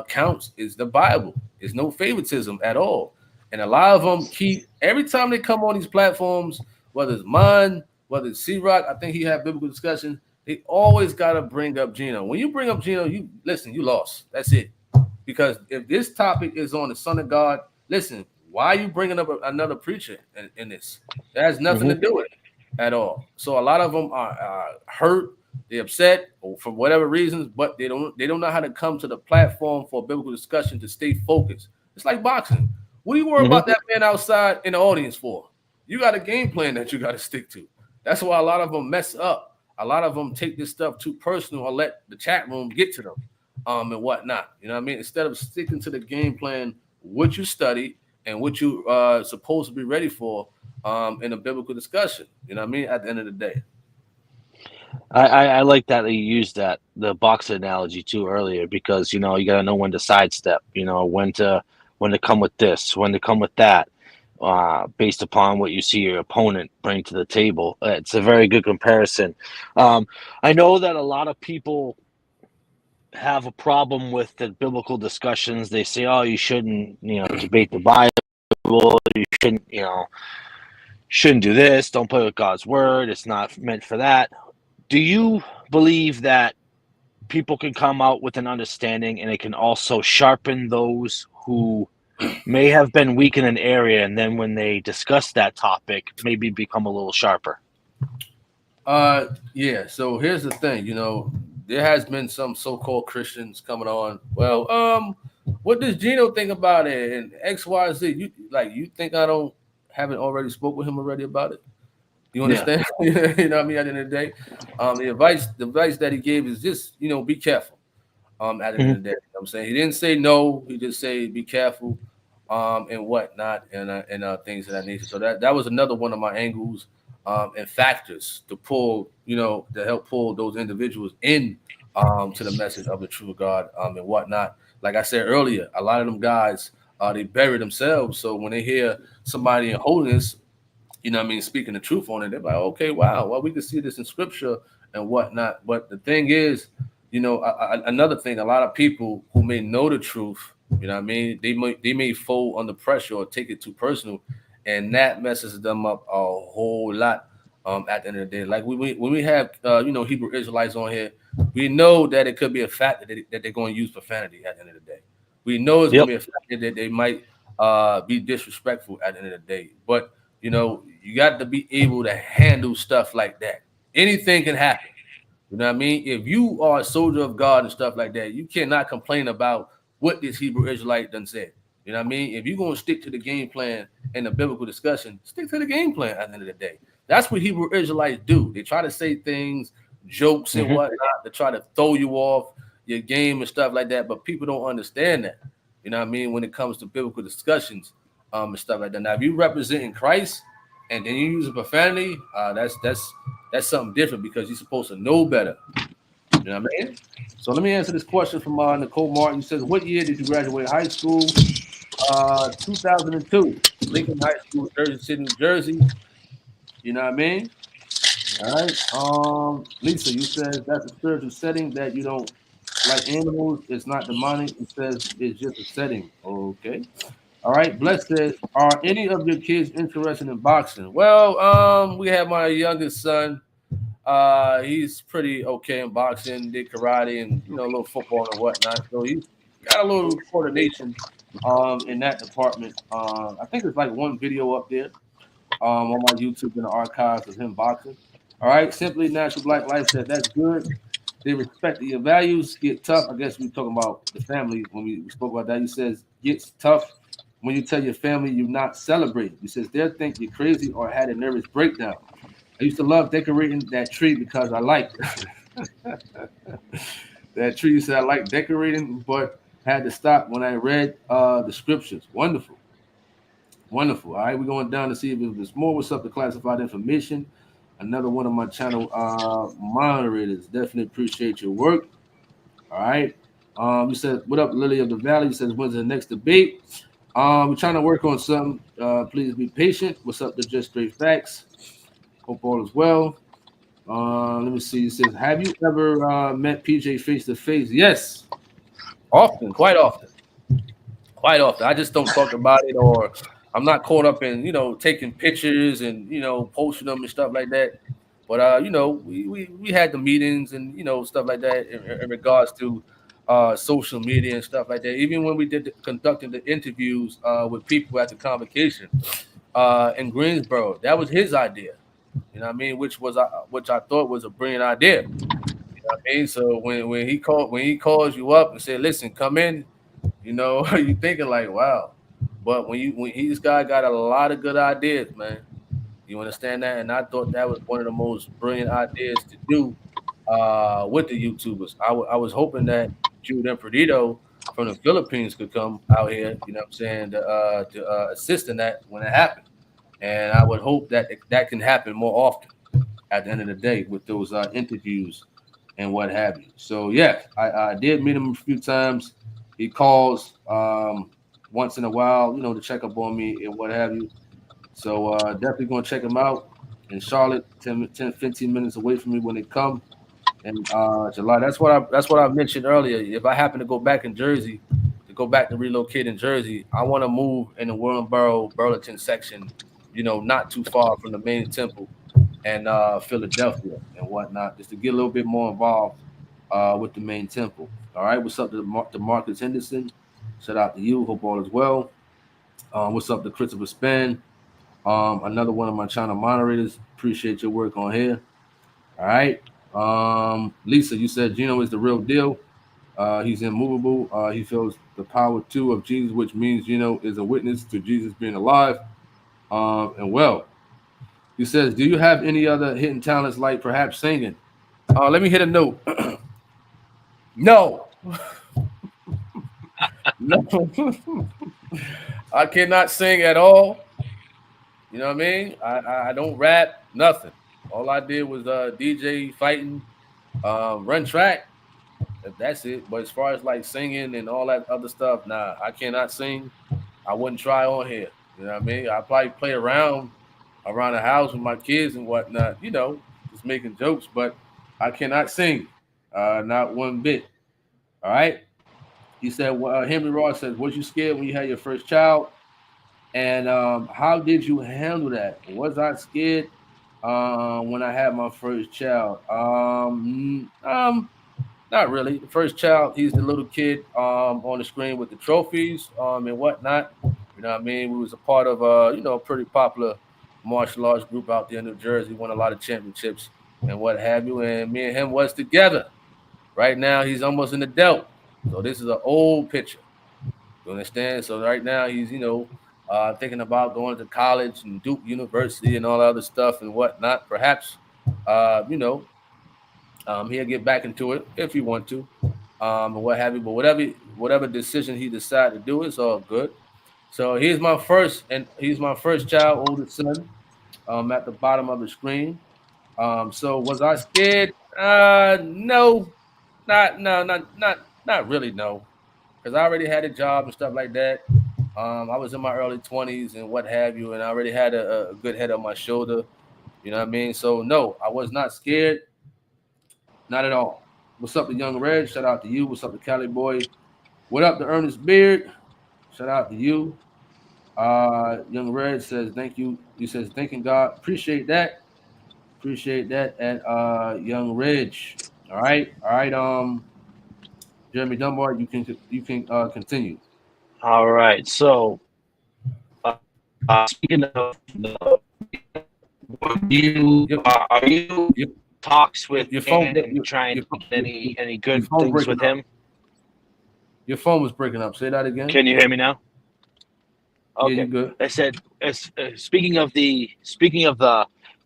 A: counts is the Bible. There's no favoritism at all. And a lot of them keep every time they come on these platforms, whether it's mine, whether it's C Rock, I think he had biblical discussions. They always gotta bring up Gino. When you bring up Gino, you listen, you lost. That's it. Because if this topic is on the Son of God, listen, why are you bringing up another preacher in this? That has nothing to do with it at all. So a lot of them are hurt, they're upset for whatever reasons, but they don't know how to come to the platform for biblical discussion to stay focused. It's like boxing. What do you worry about that man outside in the audience for? You got a game plan that you got to stick to. That's why a lot of them mess up. A lot of them take this stuff too personal or let the chat room get to them, and whatnot. You know what I mean? Instead of sticking to the game plan, what you study and what you supposed to be ready for in a biblical discussion. You know what I mean? At the end of the day.
C: I like that you used the box analogy too earlier, because you got to know when to sidestep, when to come with this, when to come with that, based upon what you see your opponent bring to the table. It's a very good comparison. I know that a lot of people have a problem with the biblical discussions. They say, "Oh, you shouldn't, debate the Bible. You shouldn't do this. Don't play with God's word. It's not meant for that." Do you believe that people can come out with an understanding, and it can also sharpen those who may have been weak in an area, and then when they discuss that topic, maybe become a little sharper?
A: Yeah. So here's the thing. There has been some so-called Christians coming on. Well, what does Gino think about it? And X, Y, Z. You think I haven't already spoke with him already about it? You understand? Yeah. You know what I mean? At the end of the day, the advice that he gave is just, be careful. At the end of the day, I'm saying he didn't say no. He just said be careful, and whatnot, and things of that nature. So that was another one of my angles, and factors to pull, to help pull those individuals in, to the message of the true God, and whatnot. Like I said earlier, a lot of them guys, they bury themselves. So when they hear somebody in holiness, speaking the truth on it, they're like, okay, wow, well, we can see this in scripture and whatnot. But the thing is, another thing, a lot of people who may know the truth, they may fold under pressure or take it too personal, and that messes them up a whole lot. At the end of the day, like when we have Hebrew Israelites on here, we know that it could be a factor that they're going to use profanity at the end of the day. We know it's going to be a factor that they might be disrespectful at the end of the day. But you got to be able to handle stuff like that. Anything can happen. You know what I mean? If you are a soldier of God and stuff like that, you cannot complain about what this Hebrew Israelite done said. You know what I mean? If you're going to stick to the game plan and the biblical discussion, stick to the game plan at the end of the day. That's what Hebrew Israelites do. They try to say things, jokes and whatnot, to try to throw you off your game and stuff like that. But people don't understand that. You know what I mean? When it comes to biblical discussions, and stuff like that. Now, if you representing Christ and then you use profanity, that's something different, because you're supposed to know better. You know what I mean? So let me answer this question from Nicole Martin. Says, what year did you graduate high school? 2002, Lincoln High School, Jersey City, New Jersey. You know what I mean? All right. Lisa, you said that's a spiritual setting that you don't like animals. It's not demonic. It says it's just a setting. Okay. All right. Bless says, are any of your kids interested in boxing? Well, we have my youngest son. He's pretty okay in boxing, did karate and a little football and whatnot. So he's got a little coordination in that department. I think there's like one video up there on my YouTube in the archives of him boxing. All right. Simply Natural Black Life said that's good. they respect that your values get tough. I guess we talking about the family when we spoke about that. He says gets tough when you tell your family you're not celebrating. He says they'll think you're crazy or had a nervous breakdown. I used to love decorating that tree because I liked that tree. He said I like decorating, but had to stop when I read the scriptures. Wonderful. Wonderful. All right, we're going down to see if there's more. What's up to classified information? Another one of my channel moderators. Definitely appreciate your work. All right. You said, what up, Lily of the Valley? He says, when's the next debate? We're trying to work on something. Please be patient. What's up to Just Straight Facts? Hope all is well. Let me see. He says, have you ever met PJ face to face? Yes. Often, quite often. Quite often. I just don't talk about it, or I'm not caught up in, taking pictures and, posting them and stuff like that. But, we had the meetings and, stuff like that in regards to social media and stuff like that. Even when we did conducting the interviews with people at the convocation in Greensboro, that was his idea. You know what I mean? Which I thought was a brilliant idea. You know what I mean? So when he calls you up and said, listen, come in, you thinking like, wow. But when this guy got a lot of good ideas, man. You understand that? And I thought that was one of the most brilliant ideas to do with the YouTubers. I was hoping that Jude and Perdido from the Philippines could come out here, you know what I'm saying, to assist in that when it happened. And I would hope that that can happen more often at the end of the day with those interviews and what have you. So, yeah, I did meet him a few times. He calls once in a while, to check up on me and what have you. So definitely going to check him out in Charlotte, 10, 15 minutes away from me when they come in July. That's what I mentioned earlier. If I happen to go back in Jersey, to relocate in Jersey, I want to move in the Willingboro, Burlington section, not too far from the main temple and Philadelphia and whatnot, just to get a little bit more involved with the main temple. All right, what's up to Marcus Henderson? Shout out to you. Hope all is well. What's up to Christopher Span? Another one of my channel moderators. Appreciate your work on here. All right. Lisa, you said Gino is the real deal. He's immovable. He feels the power too of Jesus, which means Gino is a witness to Jesus being alive and well. He says, do you have any other hidden talents like perhaps singing? Let me hit a note. No. No. I cannot sing at all. You know what I mean? I don't rap, nothing. All I did was DJ, fighting, run track. That's it. But as far as like singing and all that other stuff, nah, I cannot sing. I wouldn't try on here. You know what I mean? I probably play around the house with my kids and whatnot, just making jokes, but I cannot sing. Not one bit. All right. He said, Henry Ross says, was you scared when you had your first child? And how did you handle that? Was I scared when I had my first child? Not really. The first child, he's the little kid on the screen with the trophies and whatnot. You know what I mean? We was a part of a pretty popular martial arts group out there in New Jersey, won a lot of championships and what have you. And me and him was together. Right now, he's almost an adult. So this is an old picture. You understand? So right now, he's, thinking about going to college and Duke University and all that other stuff and whatnot. Perhaps, he'll get back into it if he want to, and what have you. But whatever decision he decide to do, it's all good. So he's my first child, oldest son, at the bottom of the screen. So was I scared? No, not really, no, because I already had a job and stuff like that. I was in my early 20s and what have you, and I already had a good head on my shoulder. You know what I mean? So no, I was not scared. Not at all. What's up to Young Red? Shout out to you. What's up to Cali Boy? What up to Ernest Beard? Shout out to you. Young Red says thank you. He says thanking God. Appreciate that. At Young Ridge. All right. Jeremy Dunbar, you can continue.
C: All right. So speaking of are you talks with
A: Your phone,
C: Dan and trying to get any good
A: your phone
C: things
A: breaking
C: with
A: up.
C: him?
A: Your phone was breaking up. Say that again.
C: Can you hear me now?
A: Yeah, you
C: Okay.
A: good.
C: I said, speaking of the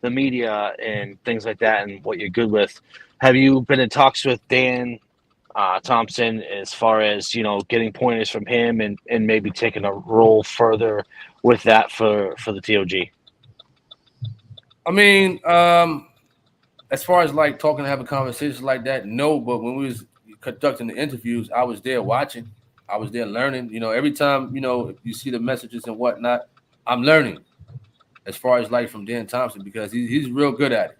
C: media and things like that, and what you're good with, have you been in talks with Dan Thompson as far as getting pointers from him and maybe taking a role further with that for the TOG?
A: I mean, as far as like talking, having conversations like that, no. But when we was conducting the interviews, I was there watching. I was there learning. Every time if you see the messages and whatnot, I'm learning. As far as like from Dan Thompson, because he's real good at it.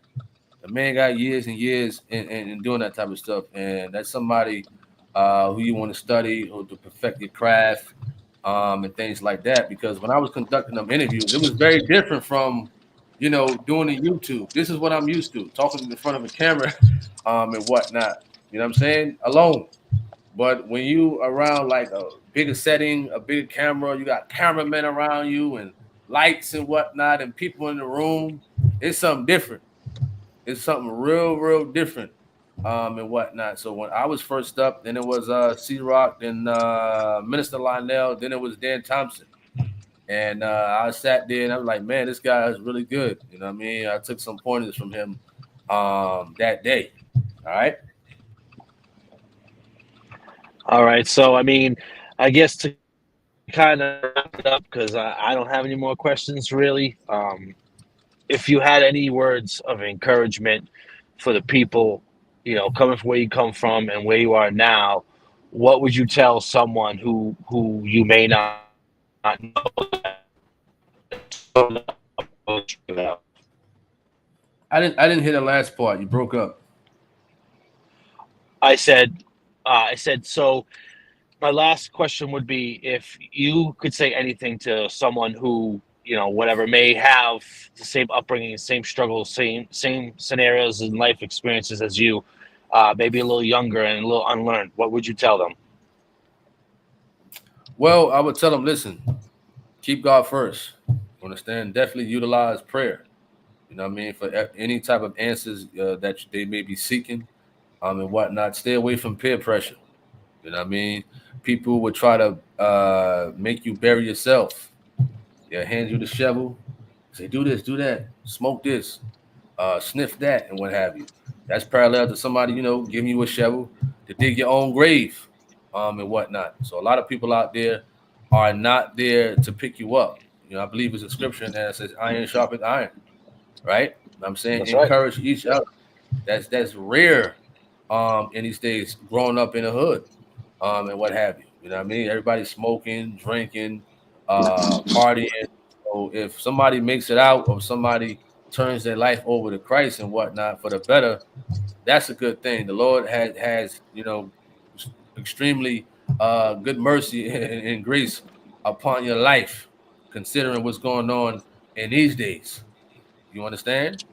A: The man got years and years in doing that type of stuff, and that's somebody who you want to study or to perfect your craft and things like that. Because when I was conducting them interviews, it was very different from doing a YouTube. This is what I'm used to, talking in front of a camera and whatnot. You know what I'm saying? Alone. But when you around like a bigger setting, a bigger camera, you got cameramen around you and lights and whatnot, and people in the room, it's something different. It's something real, real different and whatnot. So when I was first up, then it was C Rock, then Minister Lionel, then it was Dan Thompson. And I sat there and I was like, man, this guy is really good. You know what I mean? I took some pointers from him that day. All right.
C: All right. So, I mean, I guess to kind of wrap it up, because I don't have any more questions really. If you had any words of encouragement for the people, coming from where you come from and where you are now, what would you tell someone who you may not know?
A: I didn't hear the last part. You broke up.
C: I said so. My last question would be, if you could say anything to someone who, whatever, may have the same upbringing, same struggles, same scenarios and life experiences as you, maybe a little younger and a little unlearned, what would you tell them?
A: Well, I would tell them, listen, keep God first. Understand? Definitely utilize prayer. You know what I mean? For any type of answers that they may be seeking and whatnot. Stay away from peer pressure. You know what I mean? People would try to make you bury yourself. Yeah, hand you the shovel, say, do this, do that, smoke this, sniff that, and what have you. That's parallel to somebody, giving you a shovel to dig your own grave and whatnot. So a lot of people out there are not there to pick you up. I believe it's a scripture in there that says iron sharpens iron, right? I'm saying
C: That's right.
A: encourage each other. That's rare in these days, growing up in the hood and what have you. You know what I mean? Everybody's smoking, drinking, partying. So if somebody makes it out or somebody turns their life over to Christ and whatnot for the better, that's a good thing. The Lord has extremely good mercy and grace upon your life, considering what's going on in these days. You understand?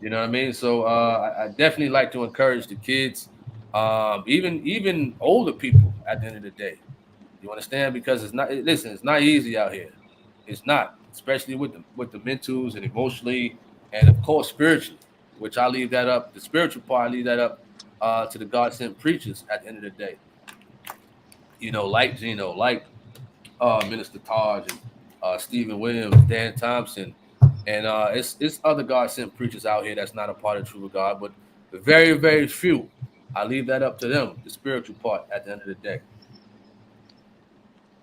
A: You know what I mean? So I definitely like to encourage the kids, even older people. At the end of the day, you understand, because it's not. Listen, it's not easy out here. It's not, especially with the mentals and emotionally, and of course spiritually. Which I leave that up. The spiritual part, I leave that up to the God sent preachers. At the end of the day, like Gino, like Minister Taj and Stephen Williams, Dan Thompson, and it's other God sent preachers out here that's not a part of the True of God, but very, very few. I leave that up to them, the spiritual part at the end of the day.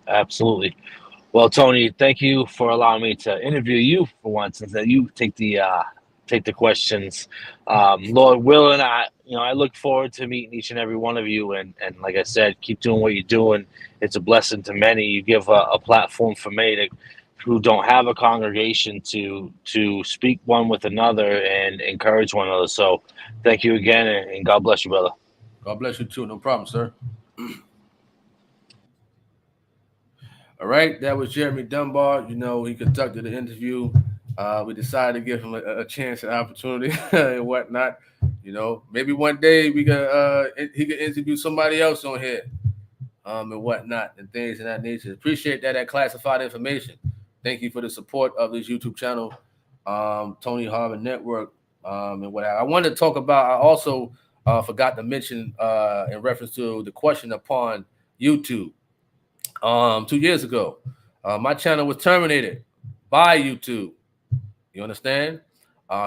C: Absolutely. Well, Tony, thank you for allowing me to interview you for once, and that you take the questions. Lord willing, I look forward to meeting each and every one of you, and like I said, keep doing what you're doing. It's a blessing to many. You give a platform for me who don't have a congregation to speak one with another and encourage one another. So, thank you again, and God bless you, brother.
A: God bless you too. No problem, sir. All right, that was Jeremy Dunbar. He conducted the interview. We decided to give him a chance, an opportunity, and whatnot. Maybe one day he could interview somebody else on here, and whatnot, and things of that nature. Appreciate that classified information. Thank you for the support of this YouTube channel, Tony Harvin Network. And what I wanted to talk about, I also forgot to mention in reference to the question upon YouTube. 2 years ago, my channel was terminated by YouTube. You understand?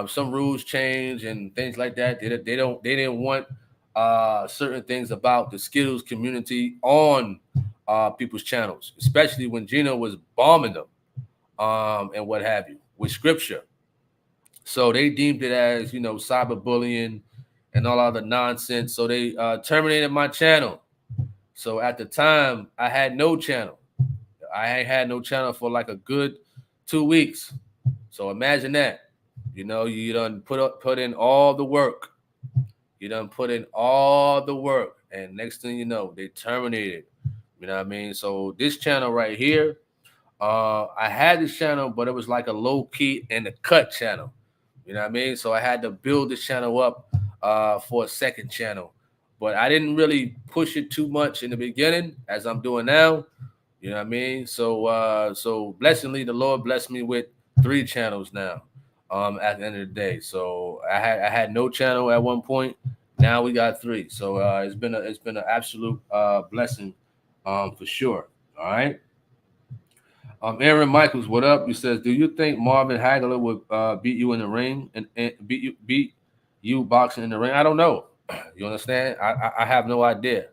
A: Some rules change and things like that. They didn't want certain things about the Skittles community on people's channels, especially when Gino was bombing them and what have you with scripture. So they deemed it as, cyberbullying and all other nonsense. So they terminated my channel. So at the time, I had no channel. I ain't had no channel for like a good 2 weeks. So imagine that. You done put in all the work. You done put in all the work. And next thing you know, they terminated. You know what I mean? So this channel right here, I had this channel, but it was like a low key and a cut channel. You know what I mean? So I had to build this channel up for a second channel. But I didn't really push it too much in the beginning as I'm doing now. You know what I mean? So blessingly, the Lord blessed me with 3 channels now. At the end of the day, so I had no channel at one point. Now we got 3. So it's been an absolute blessing, for sure. All right. Aaron Michaels, what up? He says, do you think Marvin Hagler would beat you in the ring and beat you boxing in the ring? I don't know. You understand? I have no idea.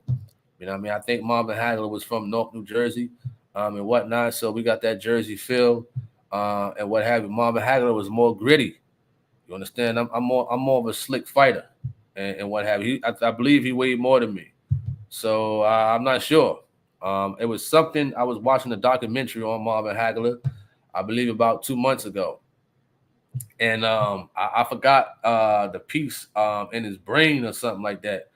A: You know what I mean? I think Marvin Hagler was from North New Jersey and whatnot. So we got that Jersey feel and what have you. Marvin Hagler was more gritty. You understand? I'm more of a slick fighter and what have you. I believe he weighed more than me. So I'm not sure. It was something, I was watching a documentary on Marvin Hagler, I believe about 2 months ago. And I forgot the piece in his brain or something like that.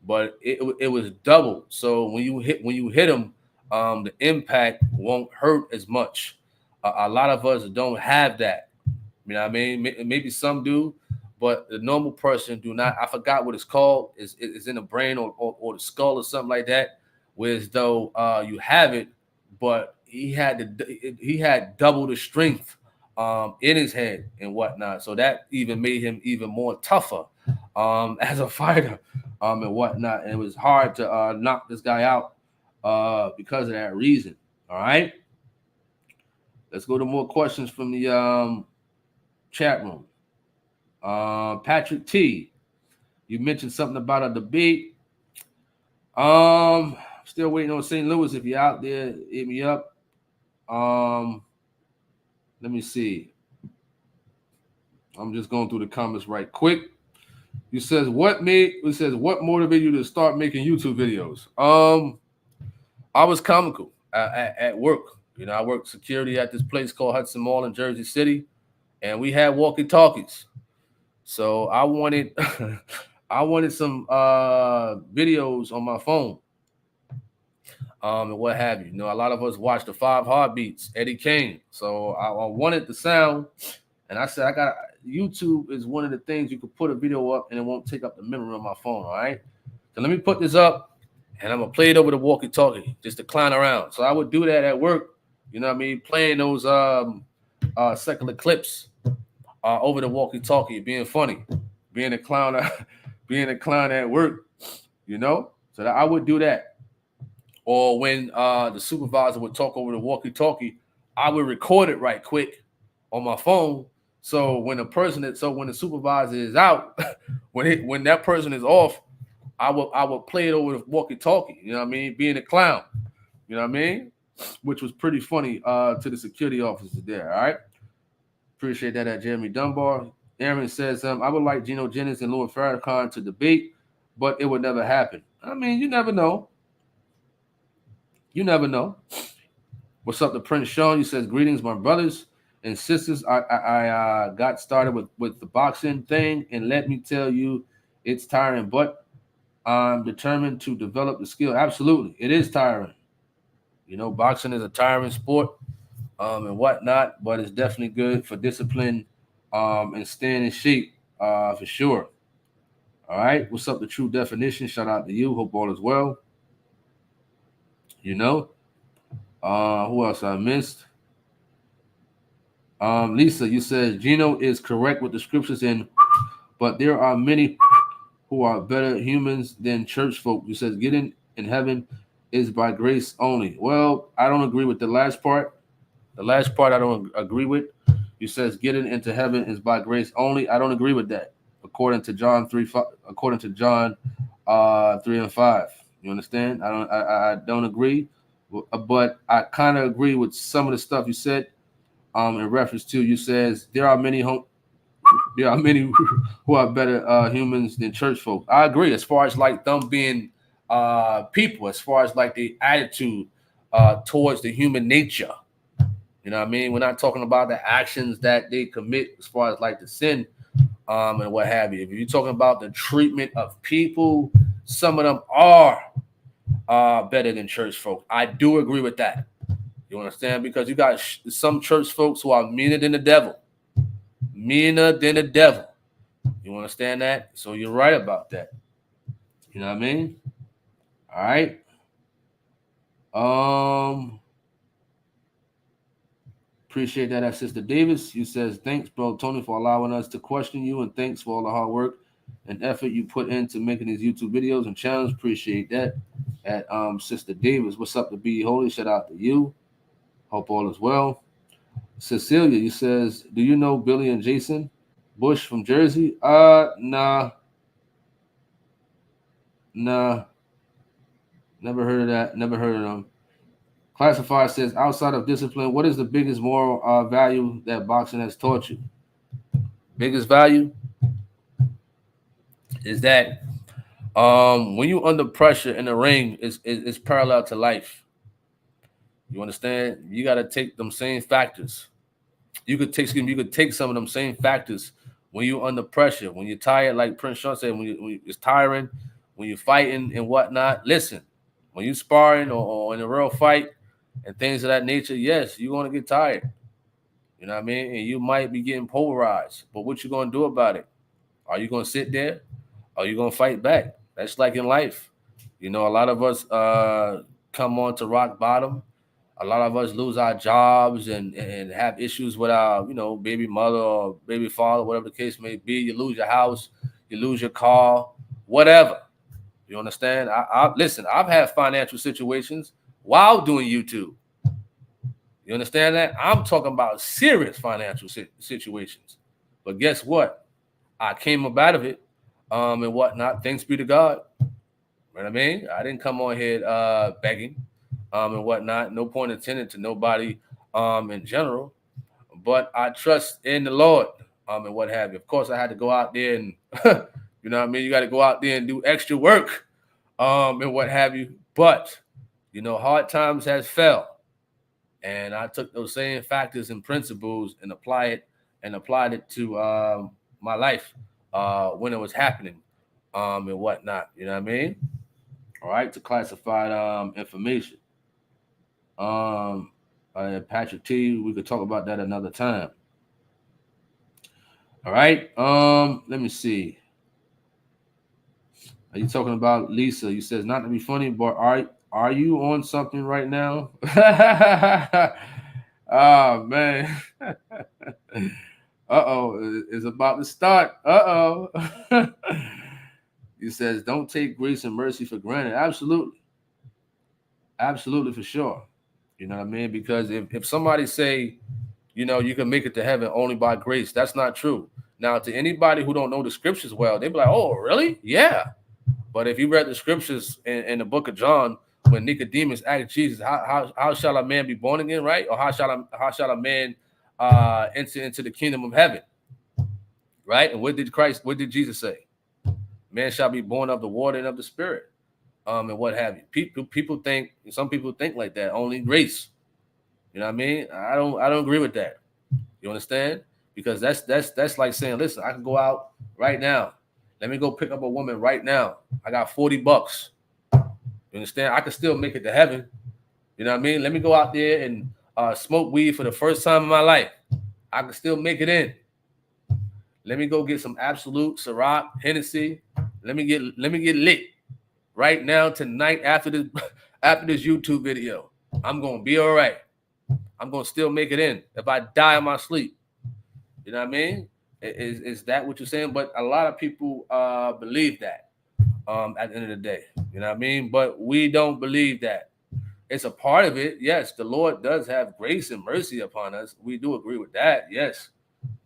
A: But it was double. So when you hit him, the impact won't hurt as much. A lot of us don't have that. You know what I mean? Maybe some do, but the normal person do not. I forgot what it's called. It's in the brain or the skull or something like that. Whereas though you have it, but he had double the strength in his head and whatnot. So that even made him even more tougher as a fighter and whatnot. And it was hard to knock this guy out because of that reason. All right. Let's go to more questions from the chat room. Patrick T, you mentioned something about a debate. Still waiting on St. Louis. If you're out there, hit me up. Let me see. I'm just going through the comments right quick. He says, what motivated you to start making YouTube videos? I was comical at work. You know, I worked security at this place called Hudson Mall in Jersey City, and we had walkie-talkies. So I wanted some videos on my phone. And what have you. You know, a lot of us watched the 5 Heartbeats, Eddie Kane. So I wanted the sound, and I said, YouTube is one of the things you could put a video up and it won't take up the memory on my phone. All right. So let me put this up, and I'm gonna play it over the walkie-talkie just to clown around. So I would do that at work. You know what I mean? Playing those secular clips over the walkie-talkie, being funny, being a clown at work. You know, so that I would do that. Or when the supervisor would talk over the walkie-talkie, I would record it right quick on my phone. So when the supervisor is out, when that person is off, I would play it over the walkie-talkie. You know what I mean? Being a clown. You know what I mean? Which was pretty funny to the security officers there. All right. Appreciate that at Jeremy Dunbar. Aaron says, I would like Geno Jennings and Louis Farrakhan to debate, but it would never happen. I mean, you never know. You never know. What's up to Prince Sean? He says, greetings, my brothers and sisters. I got started with the boxing thing, and let me tell you, it's tiring, but I'm determined to develop the skill. Absolutely. It is tiring. You know, boxing is a tiring sport and whatnot, but it's definitely good for discipline and staying in shape for sure. All right. What's up, the True Definition? Shout out to you. Hope all is well. You know, who else I missed? Lisa, you said Geno is correct with the scriptures in but there are many who are better humans than church folk. He says getting in heaven is by grace only. Well, I don't agree with the last part. The last part I don't agree with. He says getting into heaven is by grace only. I don't agree with that. According to John 3, according to John 3 and 5. You understand? I don't agree, but I kind of agree with some of the stuff you said. In reference to you says there are many who are better humans than church folk. I agree as far as like them being people, as far as like the attitude towards the human nature. You know what I mean? We're not talking about the actions that they commit as far as like the sin and what have you. If you're talking about the treatment of people, some of them are better than church folk. I do agree with that. You understand? Because you got some church folks who are meaner than the devil. Meaner than the devil. You understand that? So you're right about that. You know what I mean? All right. Appreciate that, Sister Davis. You says, thanks, bro, Tony, for allowing us to question you, and thanks for all the hard work and effort you put into making these YouTube videos and channels. Appreciate that. At Sister Davis, what's up to be holy? Shout out to you. Hope all is well. Cecilia, you says, do you know Billy and Jason Bush from Jersey? Nah. Never heard of that. Never heard of them. Classified says, outside of discipline, what is the biggest moral value that boxing has taught you? Biggest value is that when you're under pressure in the ring, it's parallel to life. You understand? You got to take them same factors. You could take some of them same factors when you're under pressure, when you're tired, like Prince Sean said, when it's tiring, when you're fighting and whatnot. Listen, when you're sparring or in a real fight and things of that nature, yes, you're going to get tired. You know what I mean? And you might be getting polarized. But what you going to do about it? Are you going to sit there? Or are you going to fight back? That's like in life. You know, a lot of us come on to rock bottom. A lot of us lose our jobs and have issues with our, baby mother or baby father, whatever the case may be. You lose your house, you lose your car, whatever. You understand? Listen, I've had financial situations while doing YouTube. You understand that? I'm talking about serious financial situations. But guess what? I came up out of it and whatnot. Thanks be to God. You know what I mean? I didn't come on here begging. And whatnot. No point intended to nobody in general, but I trust in the Lord and what have you. Of course, I had to go out there and you know what I mean. You got to go out there and do extra work and what have you. But hard times has fell, and I took those same factors and principles and applied it to my life when it was happening and whatnot. You know what I mean? All right, to classified information. Patrick T, we could talk about that another time. All right. Let me see. Are you talking about Lisa? You says not to be funny, but are you on something right now? Oh man. Uh-oh, it's about to start. Uh-oh. He says, don't take grace and mercy for granted. Absolutely. Absolutely, for sure. You know what I mean? Because if somebody say, you can make it to heaven only by grace, that's not true. Now, to anybody who don't know the scriptures well, they be like, oh, really? Yeah. But if you read the scriptures in the book of John, when Nicodemus asked Jesus, how shall a man be born again, right? Or how shall a man enter into the kingdom of heaven? Right? And what did Jesus say? Man shall be born of the water and of the spirit. And what have you. Some people think like that, only grace. You know what I mean? I don't agree with that. You understand? Because that's like saying, listen, I can go out right now. Let me go pick up a woman right now. I got $40. You understand? I can still make it to heaven. You know what I mean? Let me go out there and smoke weed for the first time in my life. I can still make it in. Let me go get some Absolute, Ciroc, Hennessy. Let me get lit. Right now, tonight, after this YouTube video, I'm gonna be all right. I'm gonna still make it in if I die in my sleep. You know what I mean? Is that what you're saying? But a lot of people believe that at the end of the day. You know what I mean? But we don't believe that. It's a part of it. Yes, the Lord does have grace and mercy upon us. We do agree with that. Yes.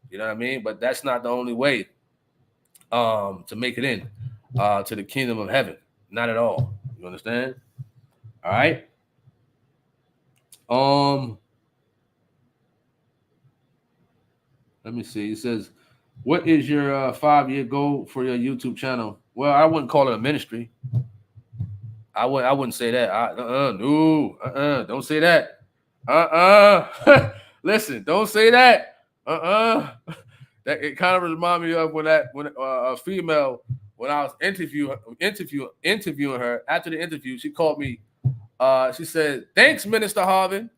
A: You know what I mean? But that's not the only way to make it in to the kingdom of heaven. Not at all. You understand? All right. Let me see. It says, "What is your 5-year goal for your YouTube channel?" Well, I wouldn't call it a ministry. I wouldn't say that. No, don't say that. Listen, don't say that. That it kind of reminds me of when a female, when I was interviewing her, after the interview, she called me. She said, "Thanks, Minister Harvin."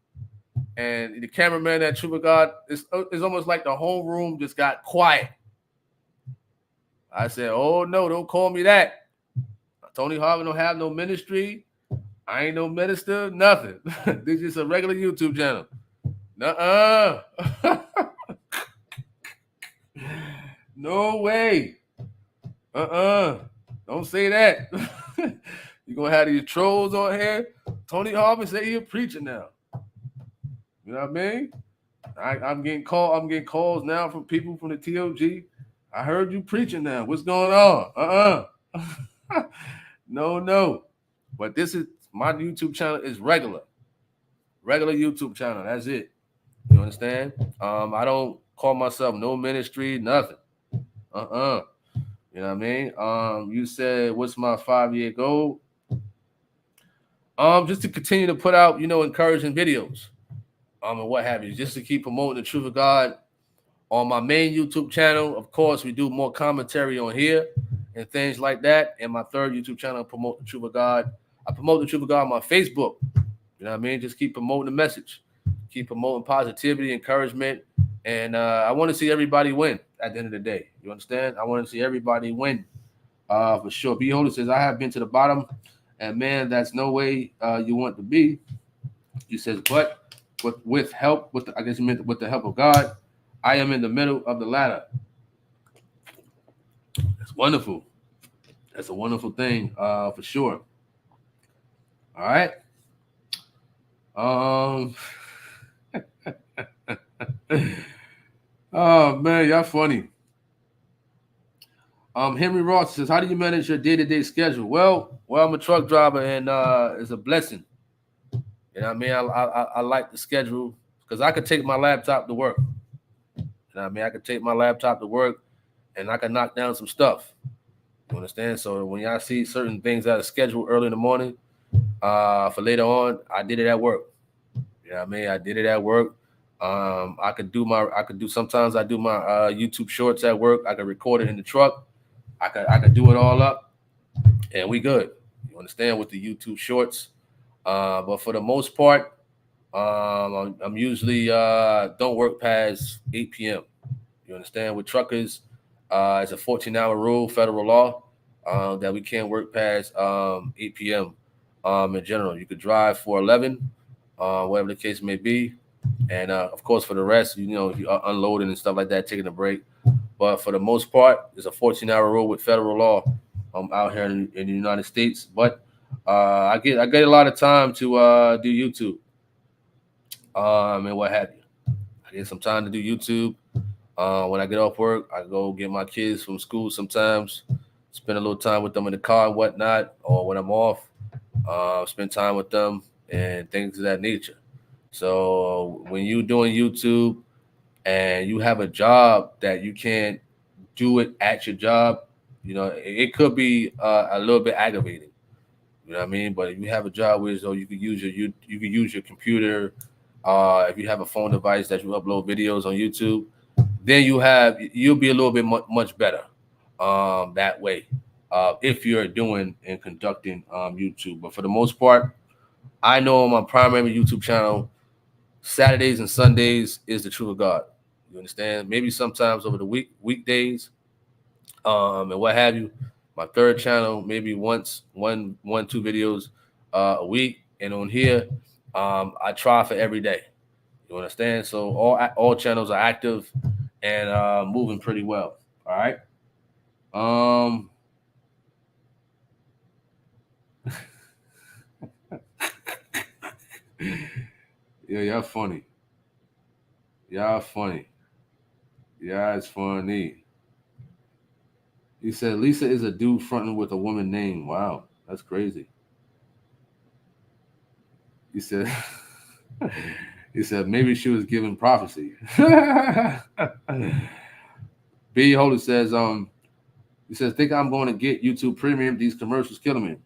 A: And the cameraman at Truth of God, it's almost like the whole room just got quiet. I said, "Oh no, don't call me that. Tony Harvin don't have no ministry. I ain't no minister, nothing. This is just a regular YouTube channel." Nuh-uh. No way. Don't say that. You're gonna have these trolls on here. Tony Harvin say he a preacher now. You know what I mean? I'm getting calls now from people from the TOG. I heard you preaching now. What's going on? No. But this is my YouTube channel is regular YouTube channel. That's it. You understand? I don't call myself no ministry, nothing. You know what I mean? You said, "What's my 5-year goal?" Just to continue to put out, encouraging videos, and what have you, just to keep promoting the truth of God on my main YouTube channel. Of course, we do more commentary on here and things like that. And my third YouTube channel, promote the truth of God. I promote the truth of God on my Facebook. You know what I mean? Just keep promoting the message, keep promoting positivity, encouragement, and I want to see everybody win at the end of the day. You understand? I want to see everybody win for sure. B. Holder says, "I have been to the bottom, and man, that's no way you want to be." He says, "But with help, I guess he meant with the help of God, I am in the middle of the ladder." That's wonderful. That's a wonderful thing for sure. All right. Oh man, y'all funny. Henry Ross says, "How do you manage your day-to-day schedule?" Well, I'm a truck driver, and it's a blessing. You know what I mean? I like the schedule because I could take my laptop to work. You know what I mean? I could take my laptop to work, and I can knock down some stuff. You understand? So when y'all see certain things that are scheduled early in the morning for later on, I did it at work. You know what I mean? I did it at work. Sometimes I do my YouTube shorts at work. I could record it in the truck. I could do it all up, and we good. You understand, with the YouTube shorts. But for the most part, I'm usually don't work past 8 p.m. You understand? With truckers, it's a 14-hour rule, federal law, that we can't work past 8 p.m. In general. You could drive for 11, whatever the case may be. And of course, for the rest, if you're unloading and stuff like that, taking a break. But for the most part, it's a 14-hour rule with federal law out here in the United States. But I get a lot of time to do YouTube and what have you. I get some time to do YouTube. When I get off work, I go get my kids from school sometimes, spend a little time with them in the car and whatnot, or when I'm off, spend time with them and things of that nature. So when you're doing YouTube and you have a job that you can't do it at your job, it could be a little bit aggravating. You know what I mean? But if you have a job where you could use your computer, if you have a phone device that you upload videos on YouTube, then you'll be a little bit much better that way if you're doing and conducting YouTube. But for the most part, I know on my primary YouTube channel, Saturdays and Sundays is the truth of God. You understand? Maybe sometimes over the weekdays, and what have you. My third channel, maybe one, 2 videos a week, and on here, I try for every day. You understand? So all channels are active, and moving pretty well. All right. Um, yeah, y'all funny. Y'all funny. Yeah, it's funny. He said Lisa is a dude fronting with a woman name. Wow, that's crazy. He said he said maybe she was given prophecy. B Holy says, he says, think I'm going to get YouTube Premium. These commercials killing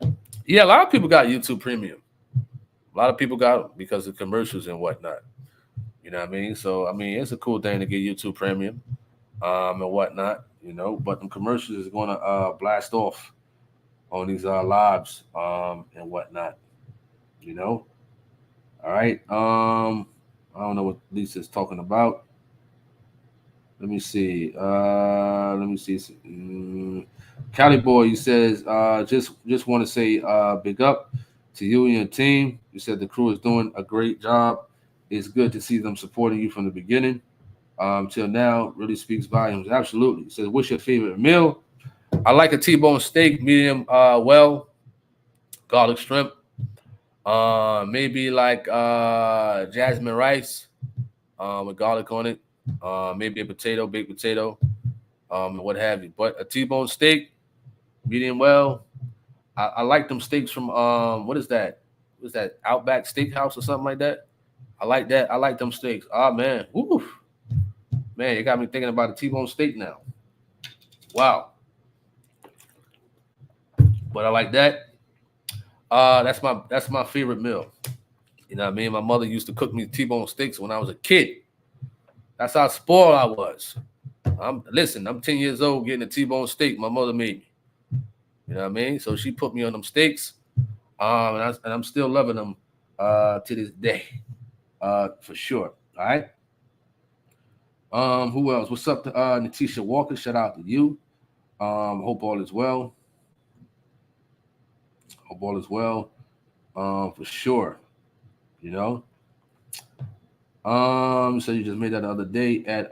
A: me. Yeah, a lot of people got YouTube Premium. A lot of people got them because of commercials and whatnot. You know what I mean? So I mean, it's a cool thing to get YouTube Premium, and whatnot. You know, but the commercials is going to blast off on these lives, and whatnot. You know. All right. I don't know what Lisa's talking about. Let me see. Let me see. Cali boy, he says, just want to say big up to you and your team. You said the crew is doing a great job. It's good to see them supporting you from the beginning. Till now, really speaks volumes. Absolutely. He says, what's your favorite meal? I like a T-bone steak, medium well, garlic shrimp. Maybe like jasmine rice with garlic on it. Maybe a potato, baked potato, what have you. But a T-bone steak, medium well. I like them steaks from what is that? What is that Outback Steakhouse or something like that? I like that. I like them steaks. Oh man, woo, man, you got me thinking about a T-bone steak now. Wow, but I like that. That's my favorite meal. You know what I mean? My mother used to cook me T-bone steaks when I was a kid. That's how spoiled I was. I'm 10 years old getting a T-bone steak my mother made me. You know what I mean? So she put me on them steaks, and I'm still loving them to this day, for sure. All right. Who else? What's up to Natisha Walker? Shout out to you. Hope all is well. Hope all is well. For sure. You know. So you just made that the other day at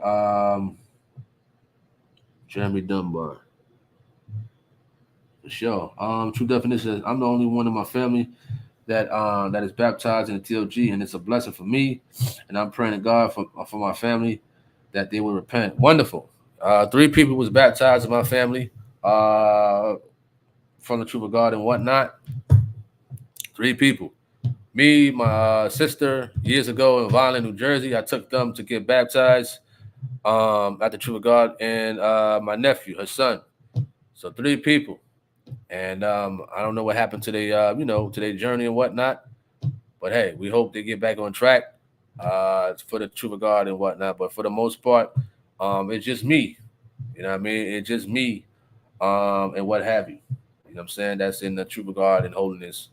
A: Jeremy Dunbar. For sure. True definition is I'm the only one in my family that is baptized in the TLG, and it's a blessing for me. And I'm praying to God for my family that they will repent. Wonderful. 3 people was baptized in my family from the truth of God and whatnot. 3 people. Me, my sister, years ago in Violin, New Jersey, I took them to get baptized at the truth of God, and my nephew, her son. So 3 people. And I don't know what happened to to their journey and whatnot. But hey, we hope they get back on track for the truth of God and whatnot. But for the most part, it's just me. You know what I mean? It's just me and what have you. You know what I'm saying? That's in the truth of God and holiness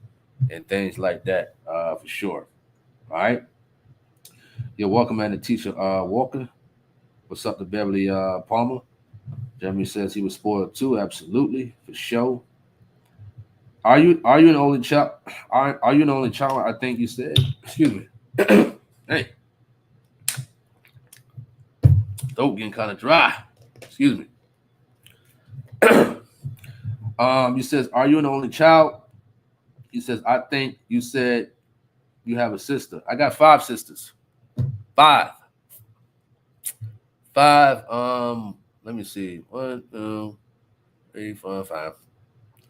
A: and things like that, for sure. All right. You're welcome, man, to teacher Walker. What's up to Beverly Palmer? Jeremy says he was spoiled too. Absolutely, for sure. Are you an only child? Are you an only child? I think you said. Excuse me. Hey, throat getting kind of dry. Excuse me. You says, are you an only child? He says, I think you said you have a sister. I got 5 sisters. 5. 5. Let me see. 1, 2, 3, 4, 5.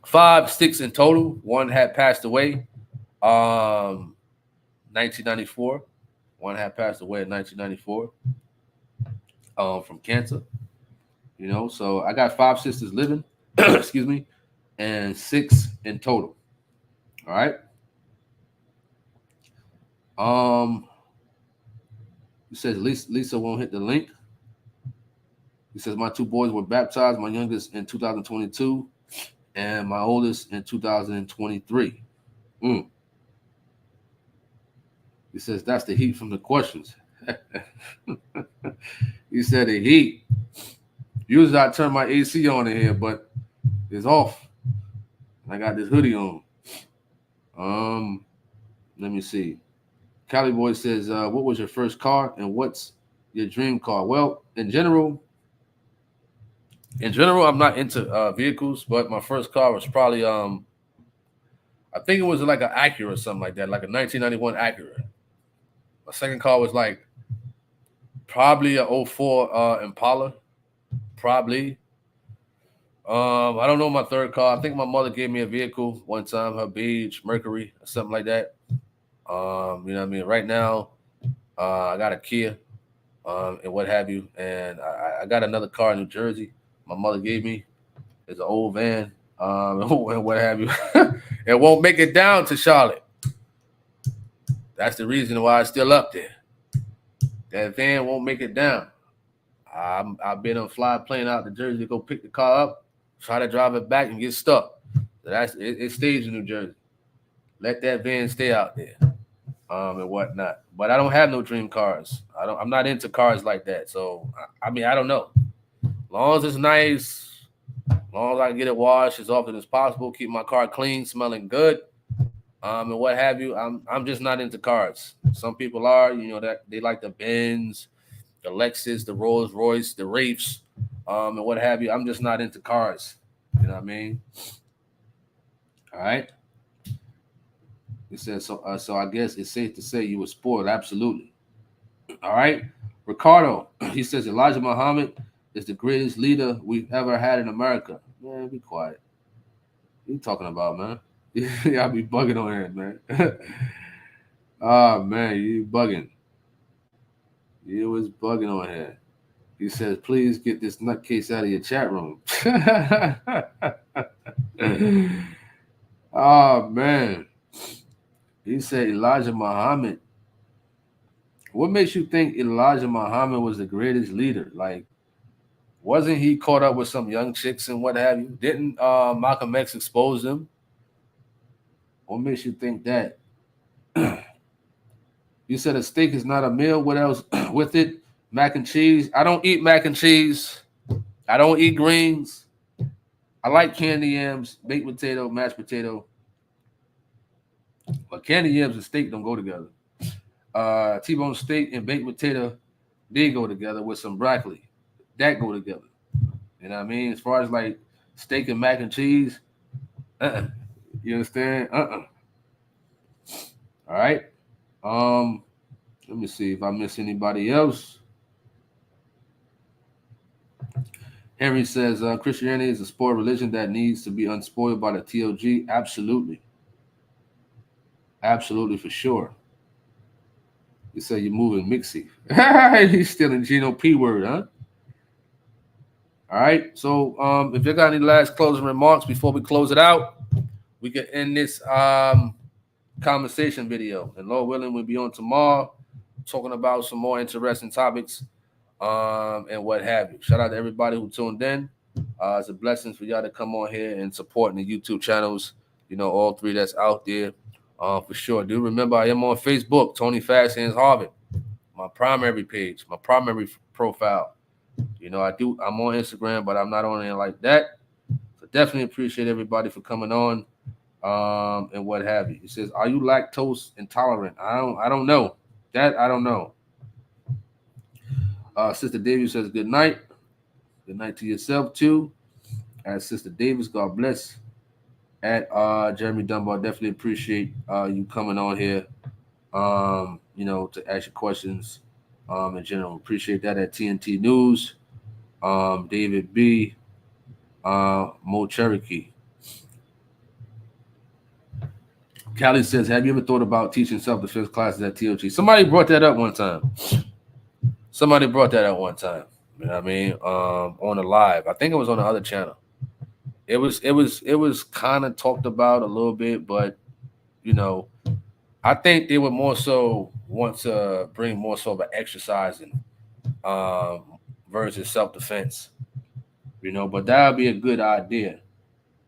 A: 5, 6 in total. 1 had passed away. 1994. 1 had passed away in 1994. From cancer. You know, so I got 5 sisters living. Excuse me, and 6 in total. All right. He says Lisa won't hit the link. He says my 2 boys were baptized. My youngest in 2022, and my oldest in 2023. He says that's the heat from the questions. He said the heat. Usually I turn my AC on in here, but it's off. I got this hoodie on. Let me see. Cali Boy says, what was your first car and what's your dream car? Well, in general, I'm not into vehicles, but my first car was probably I think it was like an Acura or something like that, like a 1991 Acura. My second car was like probably a '04 Impala, probably. I don't know my third car. I think my mother gave me a vehicle one time, her beige Mercury or something like that. You know what I mean? Right now, I got a Kia, and what have you, and I got another car in New Jersey. My mother gave me. It's an old van, and what have you. It won't make it down to Charlotte. That's the reason why it's still up there. That van won't make it down. I've been on fly plane out to Jersey to go pick the car up, try to drive it back and get stuck. So it stays in New Jersey. Let that van stay out there, and whatnot. But I don't have no dream cars. I'm not into cars like that. So I mean, I don't know. As long as it's nice, as long as I can get it washed as often as possible, keep my car clean, smelling good, and what have you. I'm just not into cars. Some people are, that they like the Benz, the Lexus, the Rolls Royce, the Wraiths, and what have you. I'm just not into cars. You know what I mean? All right. He says so. So I guess it's safe to say you were spoiled. Absolutely. All right. Ricardo. He says Elijah Muhammad is the greatest leader we've ever had in America. Man, be quiet. What you talking about, man? Y'all be bugging on here, man. Oh man, you bugging. You was bugging on here. He says, please get this nutcase out of your chat room. Oh man. He said Elijah Muhammad. What makes you think Elijah Muhammad was the greatest leader? Like, wasn't he caught up with some young chicks and what have you? Didn't Malcolm X expose them? What makes you think that? You said a steak is not a meal. What else with it? Mac and cheese. I don't eat mac and cheese. I don't eat greens. I like candy yams, baked potato, mashed potato. But candy yams and steak don't go together. T-bone steak and baked potato, they go together with some broccoli. That go together. You know what I mean? As far as like steak and mac and cheese, you understand? All right. Let me see if I miss anybody else. Henry says Christianity is a spoiled religion that needs to be unspoiled by the TOG. Absolutely. Absolutely, for sure. You say you're moving Mixie. He's stealing Gino P word, huh? All right. So if you got any last closing remarks before we close it out, we can end this conversation video. And Lord willing, we'll be on tomorrow talking about some more interesting topics and what have you. Shout out to everybody who tuned in. It's a blessing for y'all to come on here and supporting the YouTube channels, all three that's out there. For sure. Do remember I am on Facebook, Tony Fast Hands Harvin, my primary page, my primary profile. I'm on Instagram, but I'm not on there like that. So definitely appreciate everybody for coming on and what have you. He says, are you lactose intolerant? I don't know. That I don't know. Sister Davis says good night. Good night to yourself too. As Sister Davis, God bless. At Jeremy Dunbar, definitely appreciate you coming on here, to ask your questions in general. Appreciate that at TNT News. David B. Mo Cherokee. Callie says, have you ever thought about teaching self-defense classes at TOG? Somebody brought that up one time. You know what I mean? On the live. I think it was on the other channel. It was kind of talked about a little bit, but I think they would more so want to bring more so of an exercising versus self-defense. But that would be a good idea.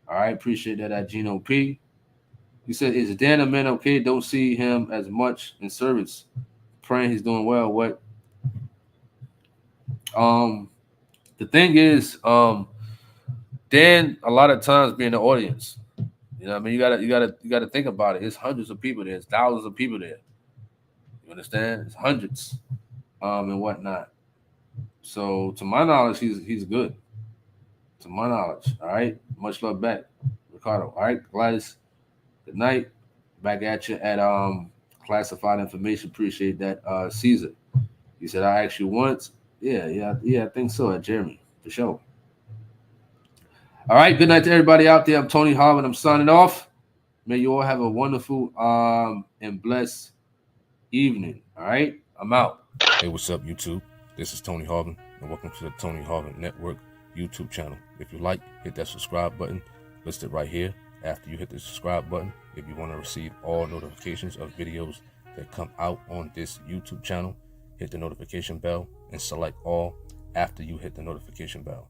A: All right, appreciate that at Gino P. He said, is Dan a man okay? Don't see him as much in service. Praying he's doing well. What? The thing is, Dan a lot of times be in the audience. You know what I mean? You gotta think about it. It's hundreds of people there. It's thousands of people there. You understand? It's hundreds, and whatnot. So to my knowledge, he's good. To my knowledge, all right. Much love back, Ricardo. All right, Gladys. Good night. Back at you at classified information. Appreciate that, Caesar. He said I asked you once. Yeah. I think so. At Jeremy, for sure. All right. Good night to everybody out there. I'm Tony Harvin. I'm signing off. May you all have a wonderful and blessed evening. All right. I'm out. Hey, what's up, YouTube? This is Tony Harvin, and welcome to the Tony Harvin Network YouTube channel. If you like, hit that subscribe button listed right here. After you hit the subscribe button, if you want to receive all notifications of videos that come out on this YouTube channel, hit the notification bell and select all after you hit the notification bell.